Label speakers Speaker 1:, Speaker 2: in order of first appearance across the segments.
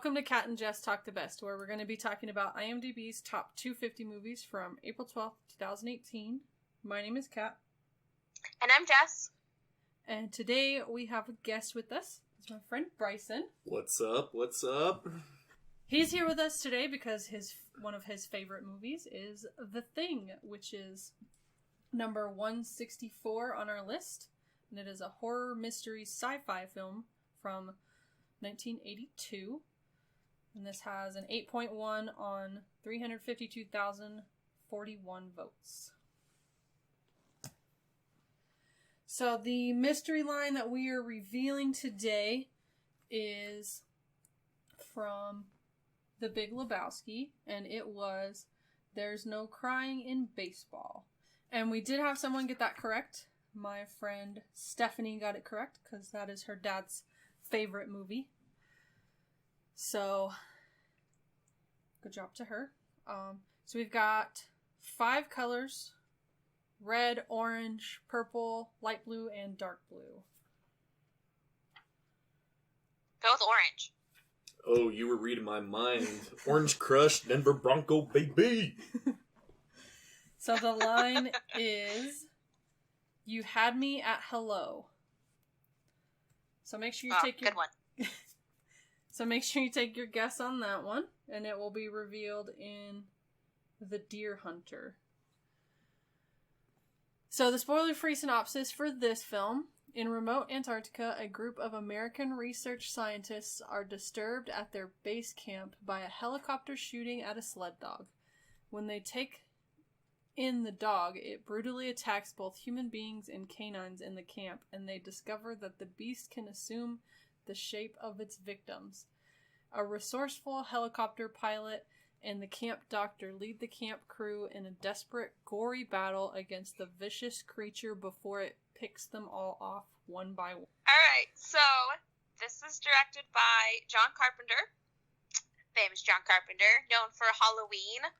Speaker 1: welcome to Cat and Jess Talk the Best, where we're going to be talking about IMDb's top 250 movies from April 12th, 2018. My name is Kat.
Speaker 2: And I'm Jess.
Speaker 1: And today we have a guest with us. It's my friend Bryson.
Speaker 3: What's up? What's up?
Speaker 1: He's here with us today because one of his favorite movies is The Thing, which is number 164 on our list. And it is a horror mystery sci-fi film from 1982. And this has an 8.1 on 352,041 votes. So the mystery line that we are revealing today is from The Big Lebowski, and it was "There's no crying in baseball." And we did have someone get that correct. My friend Stephanie got it correct, because that is her dad's favorite movie. So, good job to her. So we've got 5 colors: red, orange, purple, light blue, and dark blue.
Speaker 2: Go with orange.
Speaker 3: Oh, you were reading my mind. Orange Crush, Denver Bronco, baby!
Speaker 1: So the line is, "You had me at hello." So make sure you take your...
Speaker 2: Good one.
Speaker 1: So make sure you take your guess on that one, and it will be revealed in The Deer Hunter. So the spoiler-free synopsis for this film: in remote Antarctica, a group of American research scientists are disturbed at their base camp by a helicopter shooting at a sled dog. When they take in the dog, it brutally attacks both human beings and canines in the camp, and they discover that the beast can assume the shape of its victims. A resourceful helicopter pilot and the camp doctor lead the camp crew in a desperate, gory battle against the vicious creature before it picks them all off one by one.
Speaker 2: Alright, so this is directed by John Carpenter. Famous John Carpenter, known for Halloween,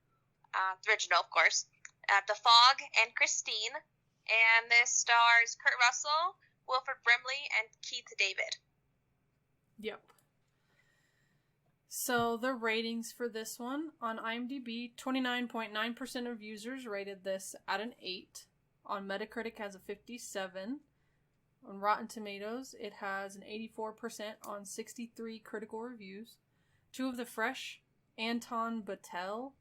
Speaker 2: the original, of course, The Fog, and Christine. And this stars Kurt Russell, Wilford Brimley, and Keith David.
Speaker 1: Yep. So the ratings for this one on IMDb: 29.9% of users rated this at an 8. On Metacritic has a 57. On Rotten Tomatoes, it has an 84% on 63 critical reviews. Two of the fresh, Anton Battelle.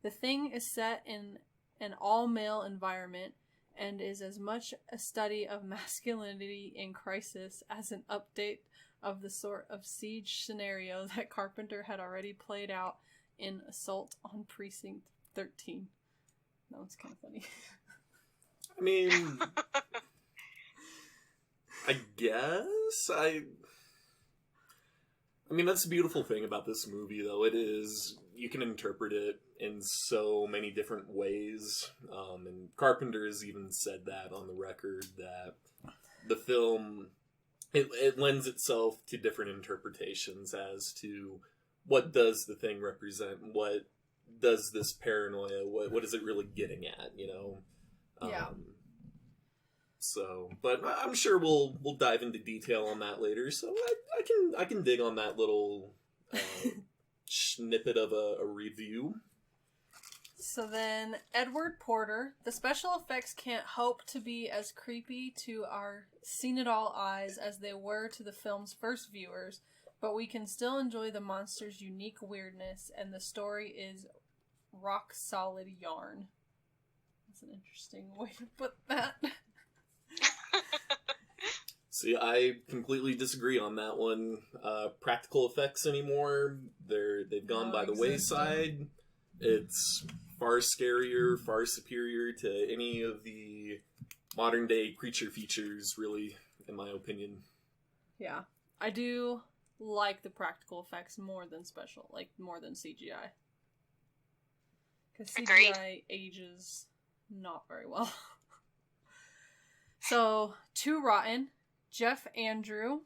Speaker 1: The Thing is set in an all-male environment and is as much a study of masculinity in crisis as an update of the sort of siege scenario that Carpenter had already played out in Assault on Precinct 13. That was kind of funny.
Speaker 3: I mean, I guess I mean, that's the beautiful thing about this movie, though. It is, you can interpret it in so many different ways. And Carpenter has even said that on the record, that the film, it lends itself to different interpretations as to what does the Thing represent, what does this paranoia, what is it really getting at, you know?
Speaker 1: Yeah.
Speaker 3: So, but I'm sure we'll dive into detail on that later. So I can dig on that little snippet of a review.
Speaker 1: So then, Edward Porter. The special effects can't hope to be as creepy to our seen-it-all eyes as they were to the film's first viewers, but we can still enjoy the monster's unique weirdness, and the story is rock-solid yarn. That's an interesting way to put that.
Speaker 3: See, I completely disagree on that one. Practical effects anymore, they've gone by the wayside. It's far scarier, far superior to any of the modern day creature features, really, in my opinion.
Speaker 1: Yeah. I do like the practical effects more than more than CGI. Because CGI ages not very well. So, Too Rotten, Jeff Andrew.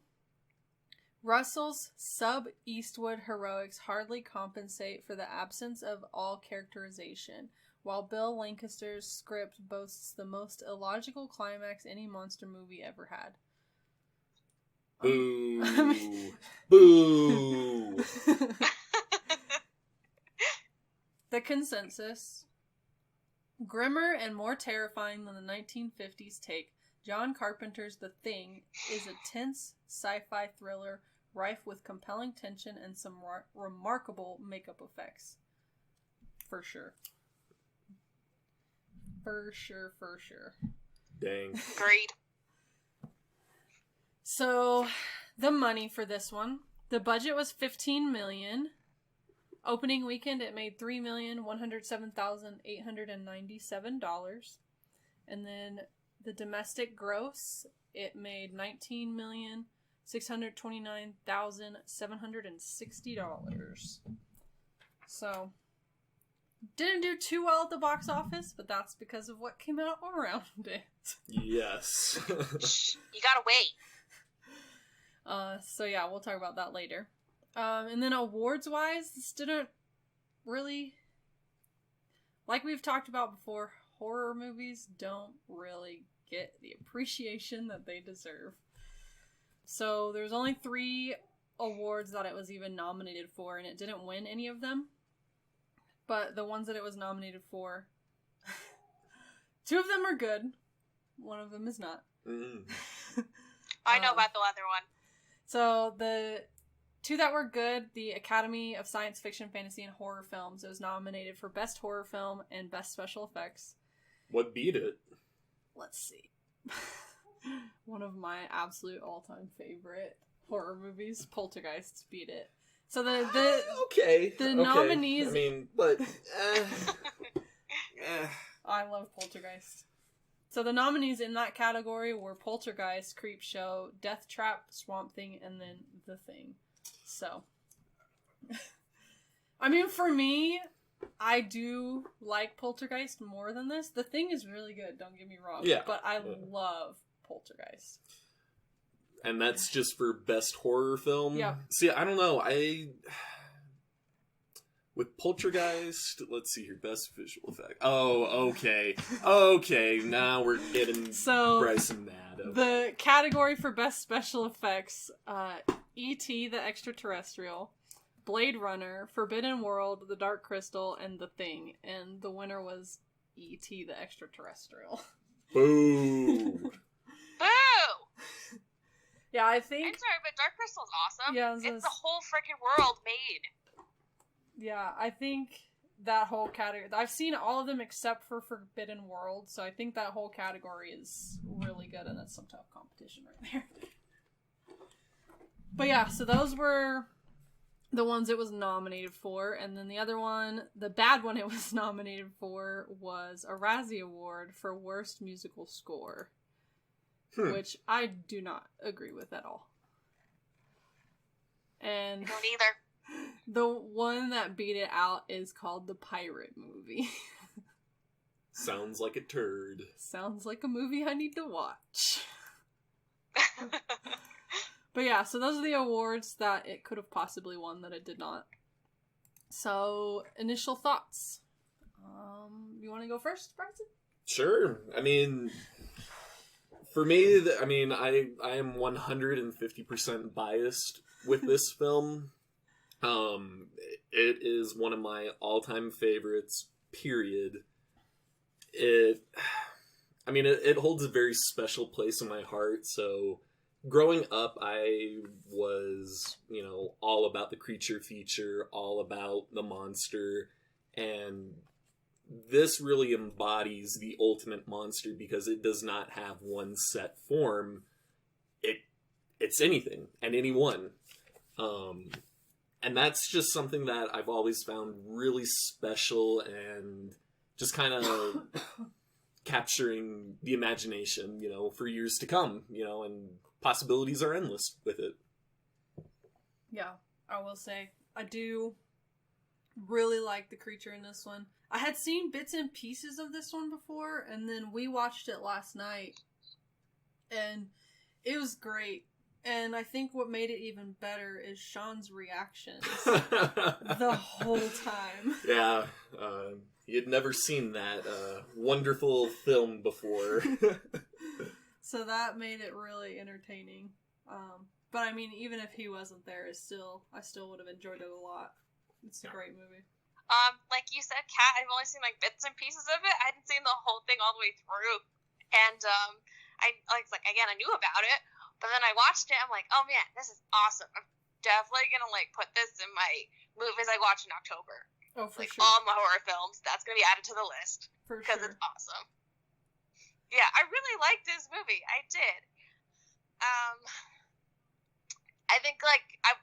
Speaker 1: Russell's sub-Eastwood heroics hardly compensate for the absence of all characterization, while Bill Lancaster's script boasts the most illogical climax any monster movie ever had.
Speaker 3: Boo. Boo.
Speaker 1: The consensus: grimmer and more terrifying than the 1950s take, John Carpenter's The Thing is a tense sci-fi thriller rife with compelling tension and some remarkable makeup effects. For sure. For sure.
Speaker 3: Dang.
Speaker 2: Agreed.
Speaker 1: So, the money for this one. The budget was $15 million. Opening weekend, it made $3,107,897. And then the domestic gross, it made $19,629,760. So, didn't do too well at the box office, but that's because of what came out around it.
Speaker 3: Yes.
Speaker 2: You gotta wait.
Speaker 1: So yeah, we'll talk about that later. And then awards-wise, this didn't really... Like we've talked about before, horror movies don't really get the appreciation that they deserve. So there's only 3 awards that it was even nominated for, and it didn't win any of them. But the ones that it was nominated for, 2 of them are good. 1 of them is not.
Speaker 2: I know about the other one.
Speaker 1: So the 2 that were good, the Academy of Science Fiction, Fantasy, and Horror Films, it was nominated for Best Horror Film and Best Special Effects.
Speaker 3: What beat it?
Speaker 1: Let's see. One of my absolute all-time favorite horror movies, Poltergeist, beat it. So the nominees...
Speaker 3: I mean, but...
Speaker 1: I love Poltergeist. So the nominees in that category were Poltergeist, Creepshow, Death Trap, Swamp Thing, and then The Thing. So, I mean, for me, I do like Poltergeist more than this. The Thing is really good, don't get me wrong.
Speaker 3: Yeah.
Speaker 1: But I love Poltergeist.
Speaker 3: And that's just for best horror film?
Speaker 1: Yeah.
Speaker 3: See, I don't know. With Poltergeist, let's see here, best visual effect. Oh, okay. Okay, now we're getting Bryson mad. Okay.
Speaker 1: The category for best special effects, E.T. the Extraterrestrial, Blade Runner, Forbidden World, The Dark Crystal, and The Thing. And the winner was E.T. the Extraterrestrial.
Speaker 3: Boo!
Speaker 2: Boo!
Speaker 1: Yeah, I think...
Speaker 2: I'm sorry, but Dark Crystal's awesome.
Speaker 1: Yeah,
Speaker 2: it's the whole freaking world made.
Speaker 1: Yeah, I think that whole category... I've seen all of them except for Forbidden World, so I think that whole category is really good, and that's some tough competition right there. But yeah, so those were the ones it was nominated for, and then the other one, the bad one it was nominated for, was a Razzie Award for Worst Musical Score, which I do not agree with at all. And
Speaker 2: I don't either.
Speaker 1: The one that beat it out is called The Pirate Movie.
Speaker 3: Sounds like a turd.
Speaker 1: Sounds like a movie I need to watch. But yeah, so those are the awards that it could have possibly won that it did not. So, initial thoughts. You want to go first, Bryson?
Speaker 3: Sure. I mean, for me, I am 150% biased with this film. It is one of my all-time favorites, period. It holds a very special place in my heart, so growing up, I was, all about the creature feature, all about the monster, and this really embodies the ultimate monster because it does not have one set form. It's anything and anyone. And that's just something that I've always found really special and just kind of capturing the imagination, for years to come, and possibilities are endless with it.
Speaker 1: Yeah, I will say, I do really like the creature in this one. I had seen bits and pieces of this one before, and then we watched it last night, and it was great. And I think what made it even better is Sean's reactions the whole time.
Speaker 3: Yeah, you'd never seen that wonderful film before.
Speaker 1: So that made it really entertaining. But I mean, even if he wasn't there, I still would have enjoyed it a lot. It's a great movie.
Speaker 2: Like you said, Kat, I've only seen like bits and pieces of it. I hadn't seen the whole thing all the way through, and I again, I knew about it, but then I watched it. I'm like, oh man, this is awesome. I'm definitely gonna like put this in my movies I watch in October.
Speaker 1: Oh, for
Speaker 2: like
Speaker 1: sure.
Speaker 2: all my horror films, that's gonna be added to the list
Speaker 1: Because
Speaker 2: it's awesome. Yeah, I really liked this movie. I did. I think like I'm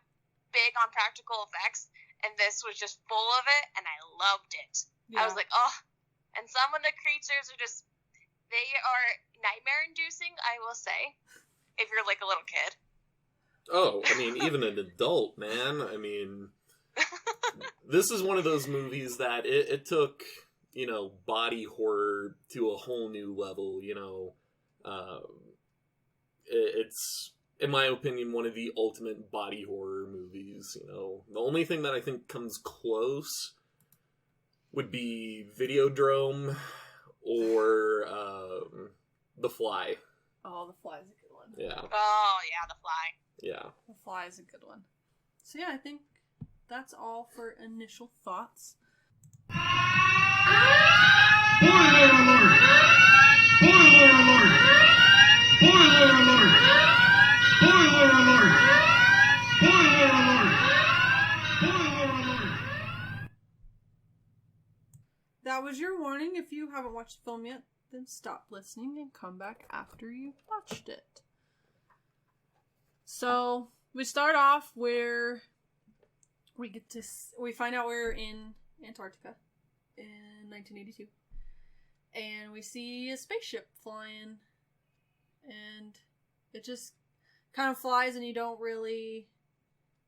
Speaker 2: big on practical effects. And this was just full of it, and I loved it. Yeah. I was like, oh. And some of the creatures are just, they are nightmare-inducing, I will say, if you're like a little kid.
Speaker 3: Oh, I mean, even an adult, man. I mean, this is one of those movies that it took, you know, body horror to a whole new level, you know. It's... in my opinion, one of the ultimate body horror movies, you know. The only thing that I think comes close would be Videodrome or The Fly.
Speaker 1: Oh, The Fly is a good one.
Speaker 3: Yeah.
Speaker 2: Oh, yeah, The Fly.
Speaker 3: Yeah.
Speaker 1: The Fly is a good one. So yeah, I think that's all for initial thoughts.
Speaker 4: Spoiler alert! Spoiler alert! Spoiler alert! Spoiler alert! Spoiler alert! Spoiler alert!
Speaker 1: That was your warning. If you haven't watched the film yet, then stop listening and come back after you've watched it. So, we start off where we find out we're in Antarctica in 1982. And we see a spaceship flying, and it just kind of flies, and you don't really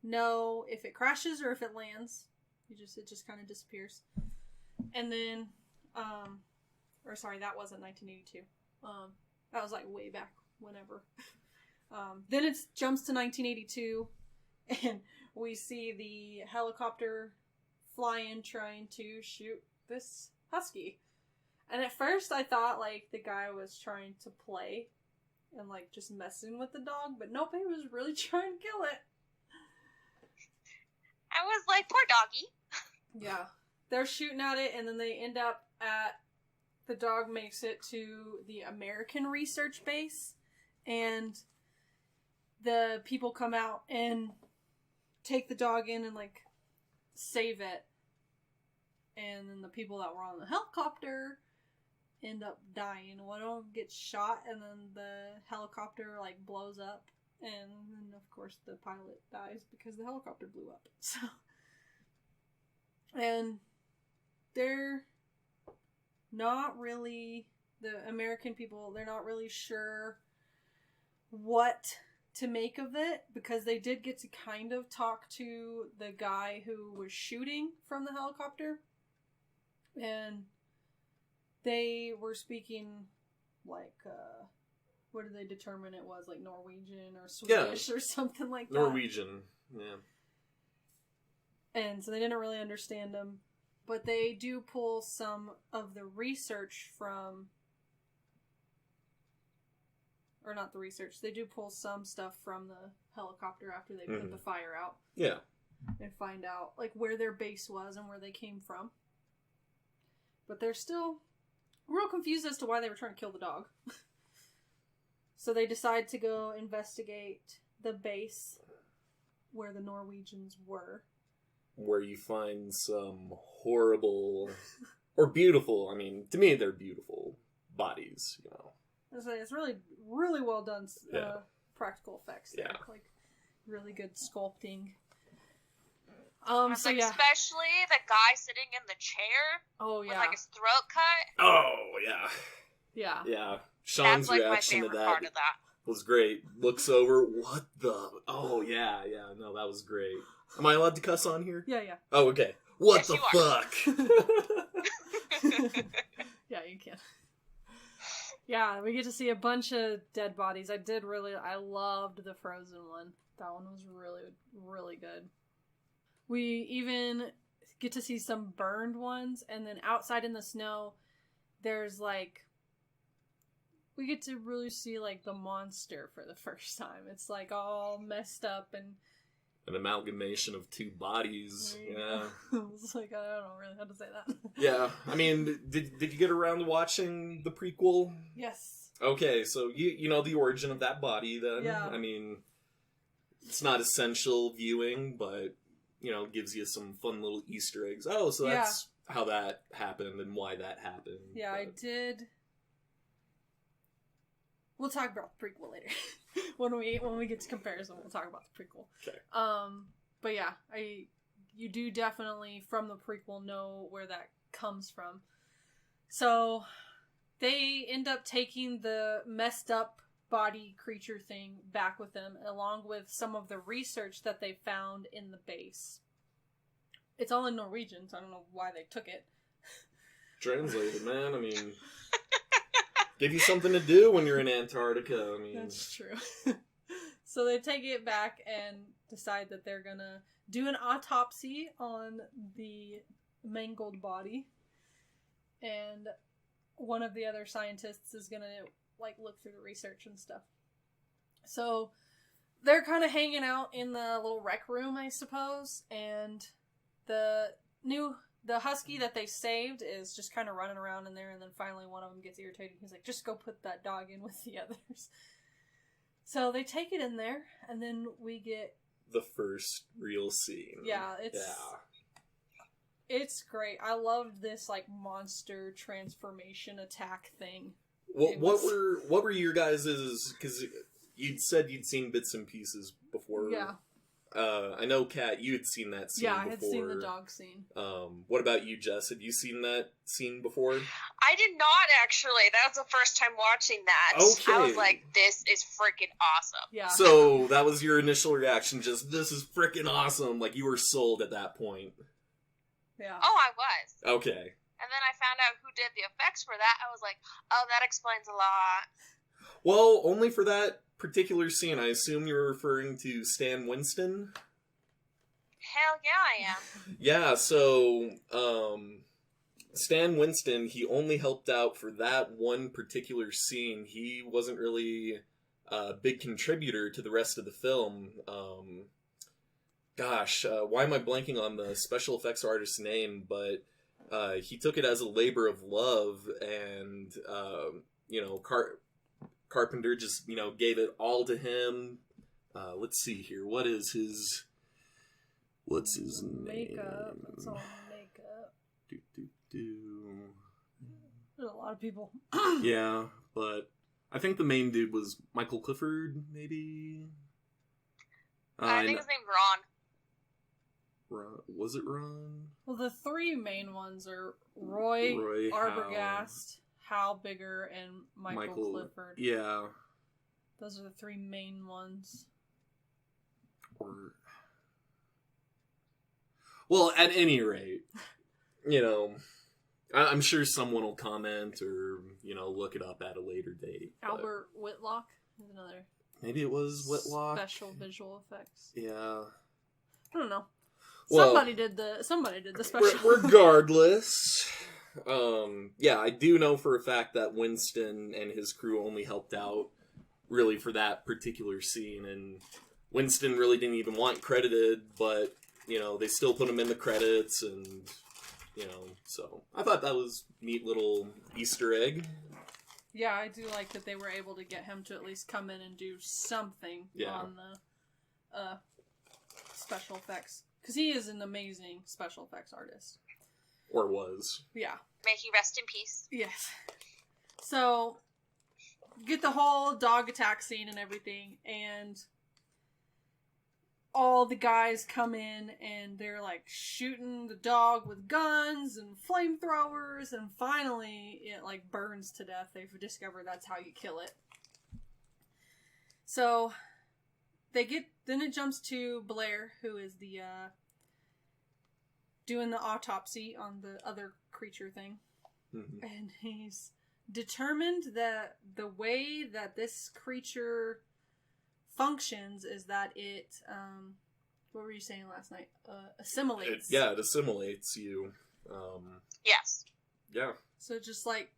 Speaker 1: know if it crashes or if it lands. It just kind of disappears. And then, that wasn't 1982. That was like way back whenever. Then it jumps to 1982, and we see the helicopter flying, trying to shoot this husky. And at first I thought like the guy was trying to play and like just messing with the dog, but nope, he was really trying to kill it.
Speaker 2: I was like, poor doggy.
Speaker 1: Yeah. They're shooting at it, and then they end up at, the dog makes it to the American research base, and the people come out and take the dog in and like save it. And then the people that were on the helicopter end up dying. One of them gets shot, and then the helicopter like blows up, and then of course the pilot dies because the helicopter blew up. So, and they're not really, the American people, they're not really sure what to make of it, because they did get to kind of talk to the guy who was shooting from the helicopter, and they were speaking like, what did they determine it was? Like Norwegian or Swedish or something like that.
Speaker 3: Norwegian, yeah.
Speaker 1: And so they didn't really understand them. But they do pull some of the research from... Or not the research. They do pull some stuff from the helicopter after they put the fire out.
Speaker 3: Yeah.
Speaker 1: And find out like where their base was and where they came from. But they're still real confused as to why they were trying to kill the dog. So they decide to go investigate the base where the Norwegians were.
Speaker 3: Where you find some horrible, or beautiful, I mean, to me they're beautiful bodies, you know.
Speaker 1: It's really, really well done practical effects there.
Speaker 3: Yeah.
Speaker 1: Like, really good sculpting.
Speaker 2: Especially the guy sitting in the chair.
Speaker 1: Oh, yeah.
Speaker 2: With, like, his throat cut.
Speaker 3: Oh, yeah.
Speaker 1: Yeah.
Speaker 3: Yeah. Sean's
Speaker 2: That's, like,
Speaker 3: reaction
Speaker 2: my
Speaker 3: to
Speaker 2: favorite part of that.
Speaker 3: was great. Looks over, what the... Oh, yeah, no, that was great. Am I allowed to cuss on here?
Speaker 1: Yeah.
Speaker 3: Oh, okay. What
Speaker 2: Yes,
Speaker 3: the fuck?
Speaker 1: Yeah, you can. Yeah, we get to see a bunch of dead bodies. I loved the Frozen one. That one was really, really good. We even get to see some burned ones, and then outside in the snow, there's like we get to really see, like, the monster for the first time. It's, like, all messed up and...
Speaker 3: An amalgamation of two bodies. Yeah.
Speaker 1: It's like, I don't know really how to say that.
Speaker 3: Yeah. I mean, did you get around to watching the prequel?
Speaker 1: Yes.
Speaker 3: Okay, so you know the origin of that body then.
Speaker 1: Yeah.
Speaker 3: I mean, it's not essential viewing, but, you know, gives you some fun little Easter eggs. Oh, so that's how that happened and why that happened.
Speaker 1: Yeah,
Speaker 3: but...
Speaker 1: I did... We'll talk about the prequel later. when we get to comparison, we'll talk about the prequel.
Speaker 3: Okay.
Speaker 1: But yeah, you do definitely from the prequel know where that comes from. So they end up taking the messed up body creature thing back with them, along with some of the research that they found in the base. It's all in Norwegian, so I don't know why they took it.
Speaker 3: Translated, man. I mean... Give you something to do when you're in Antarctica. I mean,
Speaker 1: that's true. So they take it back and decide that they're gonna do an autopsy on the mangled body, and one of the other scientists is gonna like look through the research and stuff. So they're kind of hanging out in the little rec room, I suppose, and the husky that they saved is just kind of running around in there, and then finally one of them gets irritated. He's like, just go put that dog in with the others. So they take it in there, and then we get...
Speaker 3: the first real scene.
Speaker 1: Yeah, it's great. I loved this, like, monster transformation attack thing.
Speaker 3: What were your guys's... Because you'd said you'd seen bits and pieces before.
Speaker 1: Yeah.
Speaker 3: I know, Kat, you had seen that scene before.
Speaker 1: Yeah, I had seen the dog scene.
Speaker 3: What about you, Jess? Had you seen that scene before?
Speaker 2: I did not, actually. That was the first time watching that.
Speaker 3: Okay.
Speaker 2: I was like, this is freaking awesome.
Speaker 1: Yeah.
Speaker 3: So, that was your initial reaction, just, this is freaking awesome. Like, you were sold at that point.
Speaker 1: Yeah.
Speaker 2: Oh, I was.
Speaker 3: Okay.
Speaker 2: And then I found out who did the effects for that. I was like, oh, that explains a lot.
Speaker 3: Well, only for that particular scene. I assume you're referring to Stan Winston?
Speaker 2: Hell yeah, I am.
Speaker 3: Yeah, so, Stan Winston, he only helped out for that one particular scene. He wasn't really a big contributor to the rest of the film. Why am I blanking on the special effects artist's name? But he took it as a labor of love, and, Carpenter just, gave it all to him. Let's see here. What's his name?
Speaker 1: Makeup. That's all makeup. There's a lot of people.
Speaker 3: Yeah, but I think the main dude was Michael Clifford, maybe?
Speaker 2: I think his name's Ron.
Speaker 3: Was it Ron?
Speaker 1: Well, the three main ones are Roy Arbogast, Hal Bigger, and Michael Clifford.
Speaker 3: Yeah.
Speaker 1: Those are the three main ones.
Speaker 3: Well, at any rate, I'm sure someone will comment or, look it up at a later date.
Speaker 1: Albert Whitlock is another.
Speaker 3: Maybe it was Whitlock.
Speaker 1: Special visual effects.
Speaker 3: Yeah.
Speaker 1: I don't know.
Speaker 3: Well,
Speaker 1: somebody did the special.
Speaker 3: Regardless, I do know for a fact that Winston and his crew only helped out really for that particular scene, and Winston really didn't even want credited, but they still put him in the credits, and so I thought that was a neat little Easter egg.
Speaker 1: Yeah, I do like that they were able to get him to at least come in and do something on the special effects. Because he is an amazing special effects artist.
Speaker 3: Or was.
Speaker 1: Yeah.
Speaker 2: May he rest in peace.
Speaker 1: Yes. So, get the whole dog attack scene and everything, and all the guys come in, and they're, like, shooting the dog with guns and flamethrowers, and finally it, like, burns to death. They've discovered that's how you kill it. So... Then it jumps to Blair, who is the, doing the autopsy on the other creature thing. Mm-hmm. And he's determined that the way that this creature functions is that it, what were you saying last night? Assimilates.
Speaker 3: It assimilates you.
Speaker 2: Yes.
Speaker 3: Yeah.
Speaker 1: So it just, like,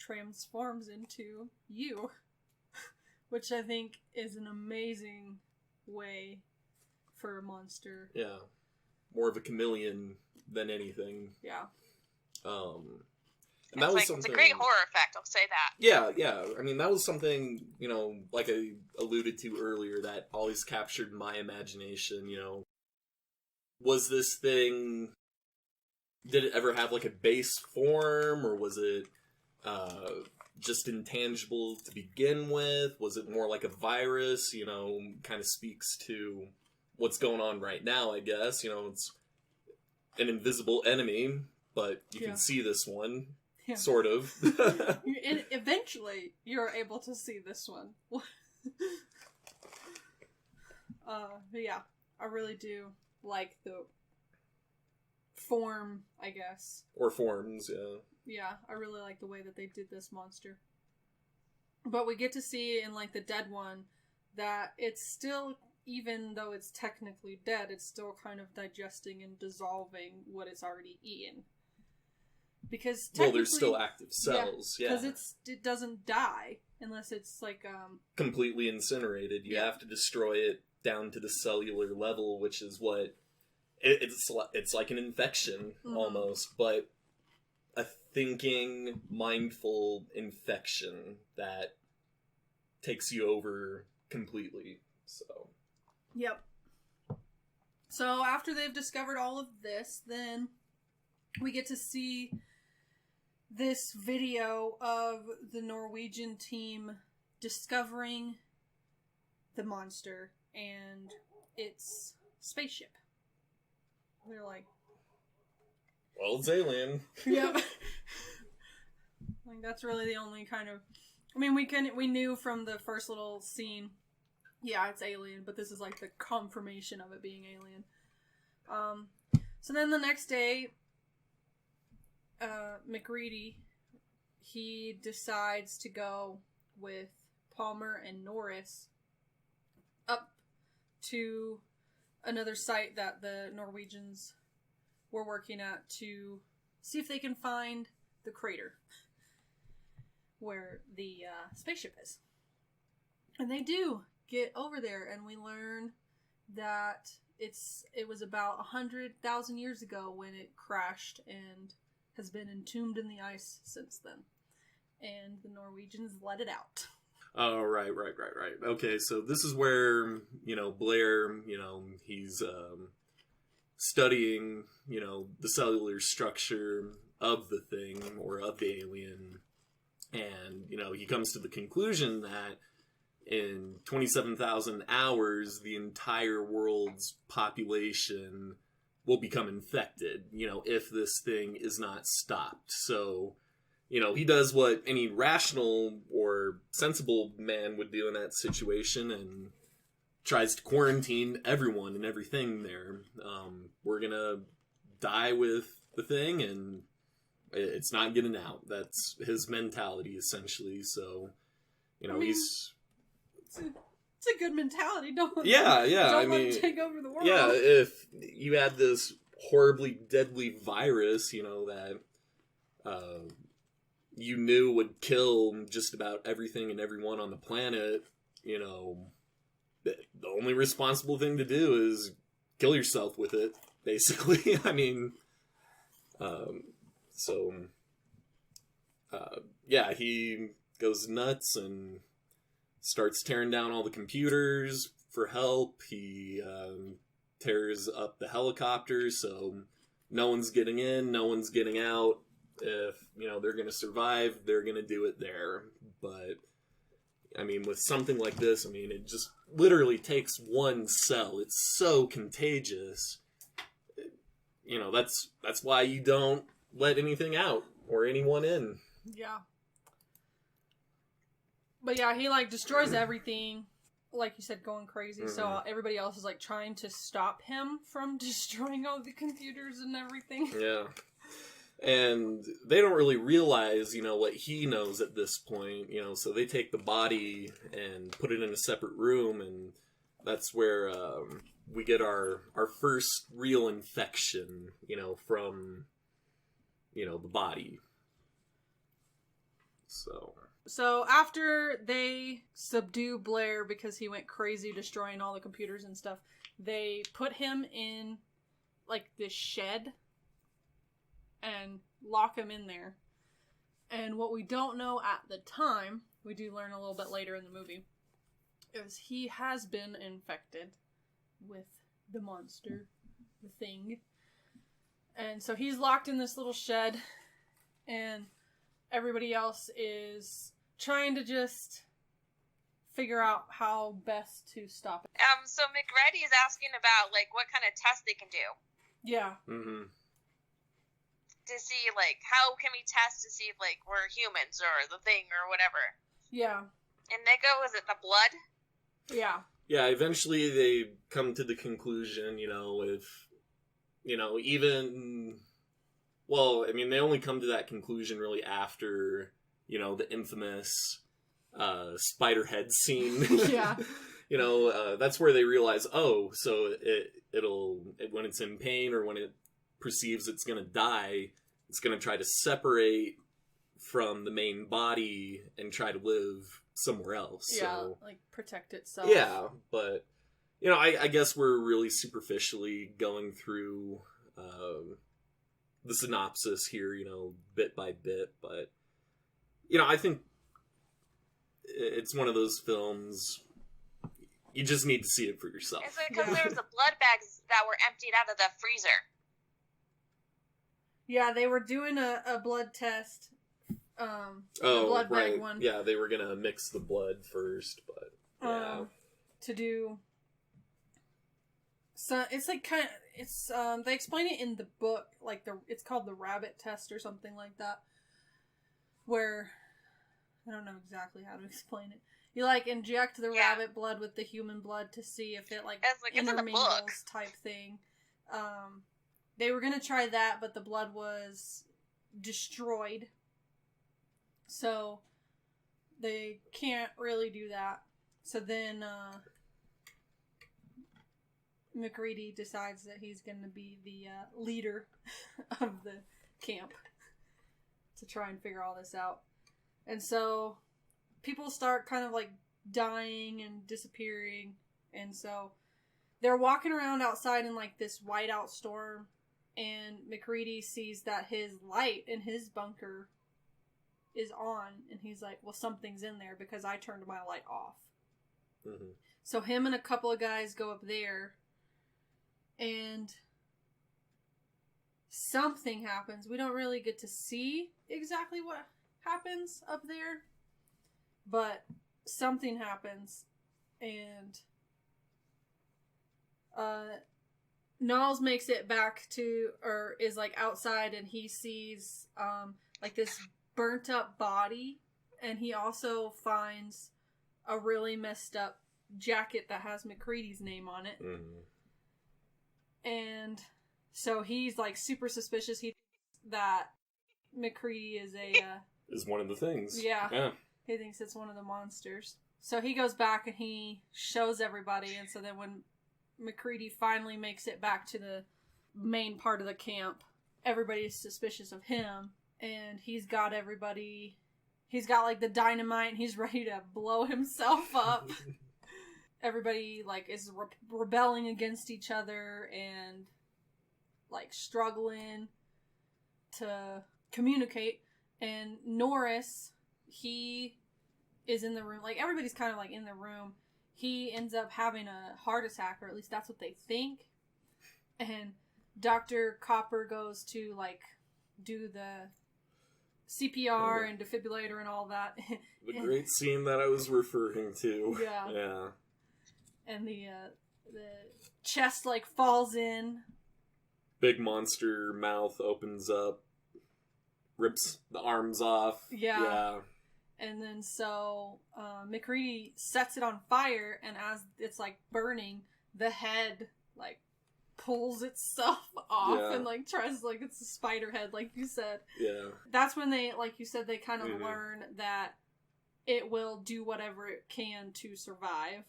Speaker 1: transforms into you, which I think is an amazing way for a monster.
Speaker 3: Yeah. More of a chameleon than anything.
Speaker 1: Yeah.
Speaker 3: And that was
Speaker 2: it's a great horror effect, I'll say that.
Speaker 3: Yeah. I mean, that was something, like I alluded to earlier, that always captured my imagination, Was this thing... Did it ever have, like, a base form, or was it just intangible to begin with? Was it more like a virus, kind of speaks to what's going on right now, I guess. It's an invisible enemy, but you can see this one. Yeah. Sort of.
Speaker 1: And eventually, you're able to see this one. But yeah, I really do like the form, I guess.
Speaker 3: Or forms, yeah.
Speaker 1: Yeah, I really like the way that they did this monster. But we get to see in, like, the dead one that it's still, even though it's technically dead, it's still kind of digesting and dissolving what it's already eaten. Because
Speaker 3: there's still active cells, yeah.
Speaker 1: Because it doesn't die unless it's like
Speaker 3: completely incinerated. You have to destroy it down to the cellular level, which is what it's like an infection almost, but a thinking, mindful infection that takes you over completely. So.
Speaker 1: Yep. So after they've discovered all of this, then we get to see this video of the Norwegian team discovering the monster and its spaceship. They're like,
Speaker 3: well, it's alien.
Speaker 1: Yep. Like, that's really the only kind of... I mean, we knew from the first little scene, yeah, it's alien, but this is like the confirmation of it being alien. So then the next day, McReady, he decides to go with Palmer and Norris up to another site that the Norwegians were working at to see if they can find the crater where the spaceship is. And they do get over there, and we learn that it was about 100,000 years ago when it crashed and has been entombed in the ice since then. And the Norwegians let it out.
Speaker 3: Oh, right. Okay, so this is where, Blair, he's studying, the cellular structure of the thing, or of the alien. And, he comes to the conclusion that in 27,000 hours, the entire world's population will become infected, if this thing is not stopped. So, he does what any rational or sensible man would do in that situation and tries to quarantine everyone and everything there. We're gonna die with the thing, and it's not getting out. That's his mentality, essentially. So, he's...
Speaker 1: It's a good mentality, don't
Speaker 3: Yeah.
Speaker 1: Don't let it take over the world.
Speaker 3: Yeah, if you had this horribly deadly virus, that you knew would kill just about everything and everyone on the planet, the only responsible thing to do is kill yourself with it, basically. I mean, he goes nuts and starts tearing down all the computers for help. He tears up the helicopters, so no one's getting in, no one's getting out. If, they're going to survive, they're going to do it there. But, I mean, with something like this, it just literally takes one cell. It's so contagious. That's why you don't let anything out or anyone in.
Speaker 1: Yeah. But yeah, he, destroys everything, like you said, going crazy. Mm-hmm. So everybody else is, trying to stop him from destroying all the computers and everything.
Speaker 3: Yeah. And they don't really realize, what he knows at this point, so they take the body and put it in a separate room, and that's where we get our first real infection, from, the body.
Speaker 1: So after they subdue Blair because he went crazy destroying all the computers and stuff, they put him in, like, this shed and lock him in there. And what we don't know at the time, we do learn a little bit later in the movie, is he has been infected with the monster, the thing. And so he's locked in this little shed, and everybody else is trying to just figure out how best to stop it.
Speaker 2: So McReady is asking about, like, what kind of test they can do.
Speaker 1: Yeah.
Speaker 3: Mm-hmm.
Speaker 2: To see, like, how can we test to see if, like, we're humans or the thing or whatever.
Speaker 1: Yeah.
Speaker 2: And they go, is it the blood?
Speaker 1: Yeah.
Speaker 3: Yeah, eventually they come to the conclusion, even... Well, I mean, they only come to that conclusion really after, the infamous spider head scene.
Speaker 1: Yeah.
Speaker 3: That's where they realize, so when it's in pain or when it perceives it's going to die, it's going to try to separate from the main body and try to live somewhere else.
Speaker 1: Yeah,
Speaker 3: so,
Speaker 1: like protect itself.
Speaker 3: Yeah, but, I guess we're really superficially going through the synopsis here, bit by bit, but, I think it's one of those films, you just need to see it for yourself.
Speaker 2: Is it because there was the blood bags that were emptied out of the freezer?
Speaker 1: Yeah, they were doing a blood test. The blood
Speaker 3: right.
Speaker 1: bag one.
Speaker 3: Yeah, they were gonna mix the blood first, but yeah.
Speaker 1: To do. So it's like they explain it in the book, like it's called the rabbit test or something like that. Where I don't know exactly how to explain it. You like inject the rabbit blood with the human blood to see if it intermingles type thing. They were going to try that, but the blood was destroyed. So they can't really do that. So then McReady decides that he's going to be the leader of the camp to try and figure all this out. And so people start kind of like dying and disappearing. And so they're walking around outside in like this whiteout storm. And McReady sees that his light in his bunker is on. And he's like, well, something's in there because I turned my light off. Mm-hmm. So him and a couple of guys go up there. And something happens. We don't really get to see exactly what happens up there. But something happens. And Niles makes it back is like outside, and he sees like this burnt up body, and he also finds a really messed up jacket that has McReady's name on it. Mm-hmm. And so he's like super suspicious. He thinks that McReady is
Speaker 3: one of the things.
Speaker 1: Yeah. He thinks it's one of the monsters. So he goes back and he shows everybody, and so then when McReady finally makes it back to the main part of the camp, everybody's suspicious of him, and he's got like the dynamite, and he's ready to blow himself up. Everybody like is rebelling against each other and like struggling to communicate. And Norris, he is in the room, like everybody's kind of like in the room. He ends up having a heart attack, or at least that's what they think. And Dr. Copper goes to, like, do the CPR and defibrillator and all that.
Speaker 3: The great scene that I was referring to.
Speaker 1: Yeah.
Speaker 3: Yeah.
Speaker 1: And the chest, like, falls in.
Speaker 3: Big monster mouth opens up. Rips the arms off.
Speaker 1: Yeah. And then so McReady sets it on fire, and as it's like burning, the head like pulls itself off and like tries, like it's a spider head, like you said.
Speaker 3: Yeah.
Speaker 1: That's when they, like you said, they kind of learn that it will do whatever it can to survive.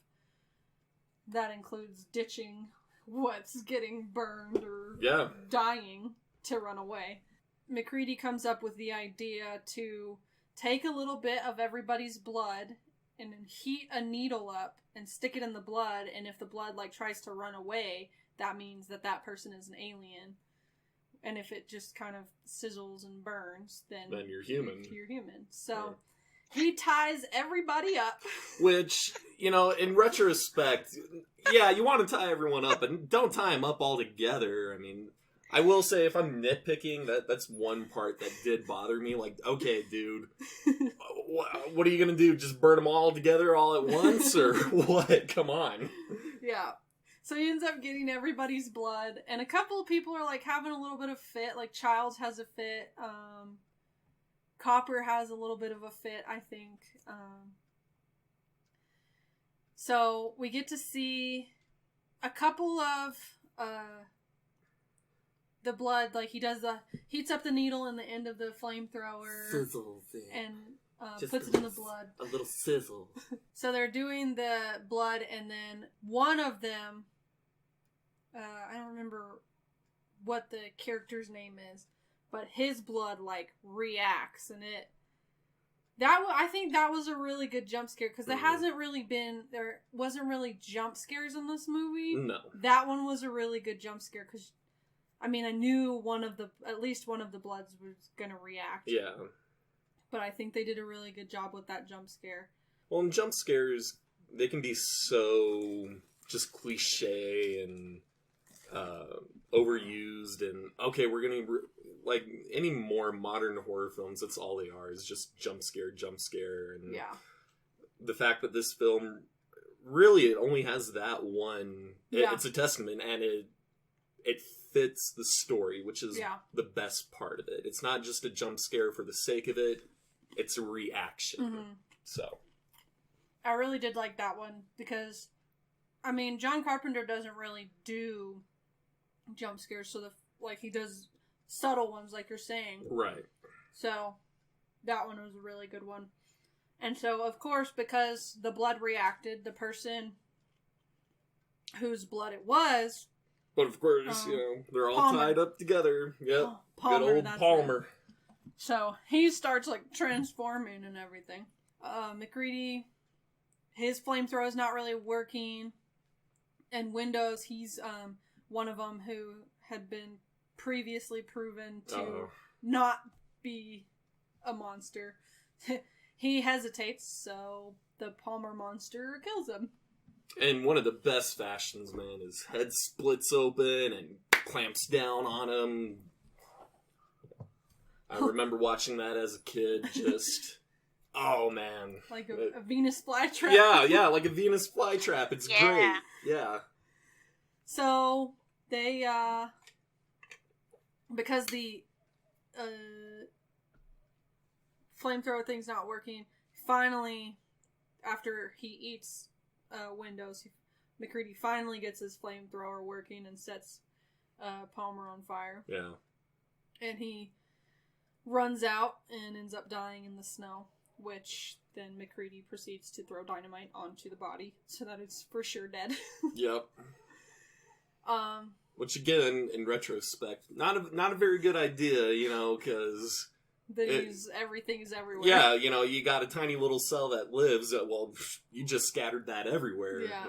Speaker 1: That includes ditching what's getting burned or dying to run away. McReady comes up with the idea to take a little bit of everybody's blood and then heat a needle up and stick it in the blood, and if the blood like tries to run away, that means that that person is an alien. And if it just kind of sizzles and burns, then you're human. You're human. So he ties everybody up. Which,
Speaker 3: in retrospect, yeah, you want to tie everyone up, and don't tie them up all together. I mean, I will say, if I'm nitpicking, that's one part that did bother me. Like, okay, dude, what are you going to do? Just burn them all together all at once? Or what? Come on.
Speaker 1: Yeah. So he ends up getting everybody's blood, and a couple of people are, like, having a little bit of fit. Like, Childs has a fit. Copper has a little bit of a fit, I think. So we get to see a couple of the blood. Like, heats up the needle in the end of the flamethrower.
Speaker 3: Sizzle thing.
Speaker 1: And puts it in the blood.
Speaker 3: A little sizzle.
Speaker 1: So they're doing the blood, and then one of them, I don't remember what the character's name is, but his blood, like, reacts, and I think that was a really good jump scare, because there wasn't really jump scares in this movie.
Speaker 3: No.
Speaker 1: That one was a really good jump scare, because, I mean, I knew at least one of the bloods was gonna react.
Speaker 3: Yeah.
Speaker 1: But I think they did a really good job with that jump scare.
Speaker 3: Well, and jump scares, they can be so just cliche and overused, and okay, we're gonna like any more modern horror films, that's all they are, is just jump scare, and
Speaker 1: yeah.
Speaker 3: The fact that this film really, it only has that one, it's a testament, and it fits the story, which is the best part of it. It's not just a jump scare for the sake of it, it's a reaction.
Speaker 1: Mm-hmm.
Speaker 3: So
Speaker 1: I really did like that one, because I mean, John Carpenter doesn't really do jump scares, so he does subtle ones, like you're saying.
Speaker 3: Right.
Speaker 1: So that one was a really good one. And so, of course, because the blood reacted, the person whose blood it was...
Speaker 3: But of course, they're all
Speaker 1: Palmer.
Speaker 3: Tied up together. Yep.
Speaker 1: Palmer,
Speaker 3: good old Palmer.
Speaker 1: Right. So he starts, like, transforming and everything. McCready, his flamethrower is not really working. And Windows, he's one of them who had been previously proven to not be a monster. He hesitates, so the Palmer monster kills him.
Speaker 3: And one of the best fashions, man, his head splits open and clamps down on him. I remember watching that as a kid, just... Oh, man.
Speaker 1: Like a Venus flytrap?
Speaker 3: Yeah, like a Venus flytrap. It's great. Yeah.
Speaker 1: So, they, because the flamethrower thing's not working, finally, after he eats Windows, McCready finally gets his flamethrower working and sets Palmer on fire.
Speaker 3: Yeah.
Speaker 1: And he runs out and ends up dying in the snow, which then McCready proceeds to throw dynamite onto the body, so that it's for sure dead.
Speaker 3: Yep. Which again, in retrospect, not a very good idea, because
Speaker 1: everything is everywhere.
Speaker 3: Yeah, you got a tiny little cell that lives. Well, you just scattered that everywhere.
Speaker 1: Yeah.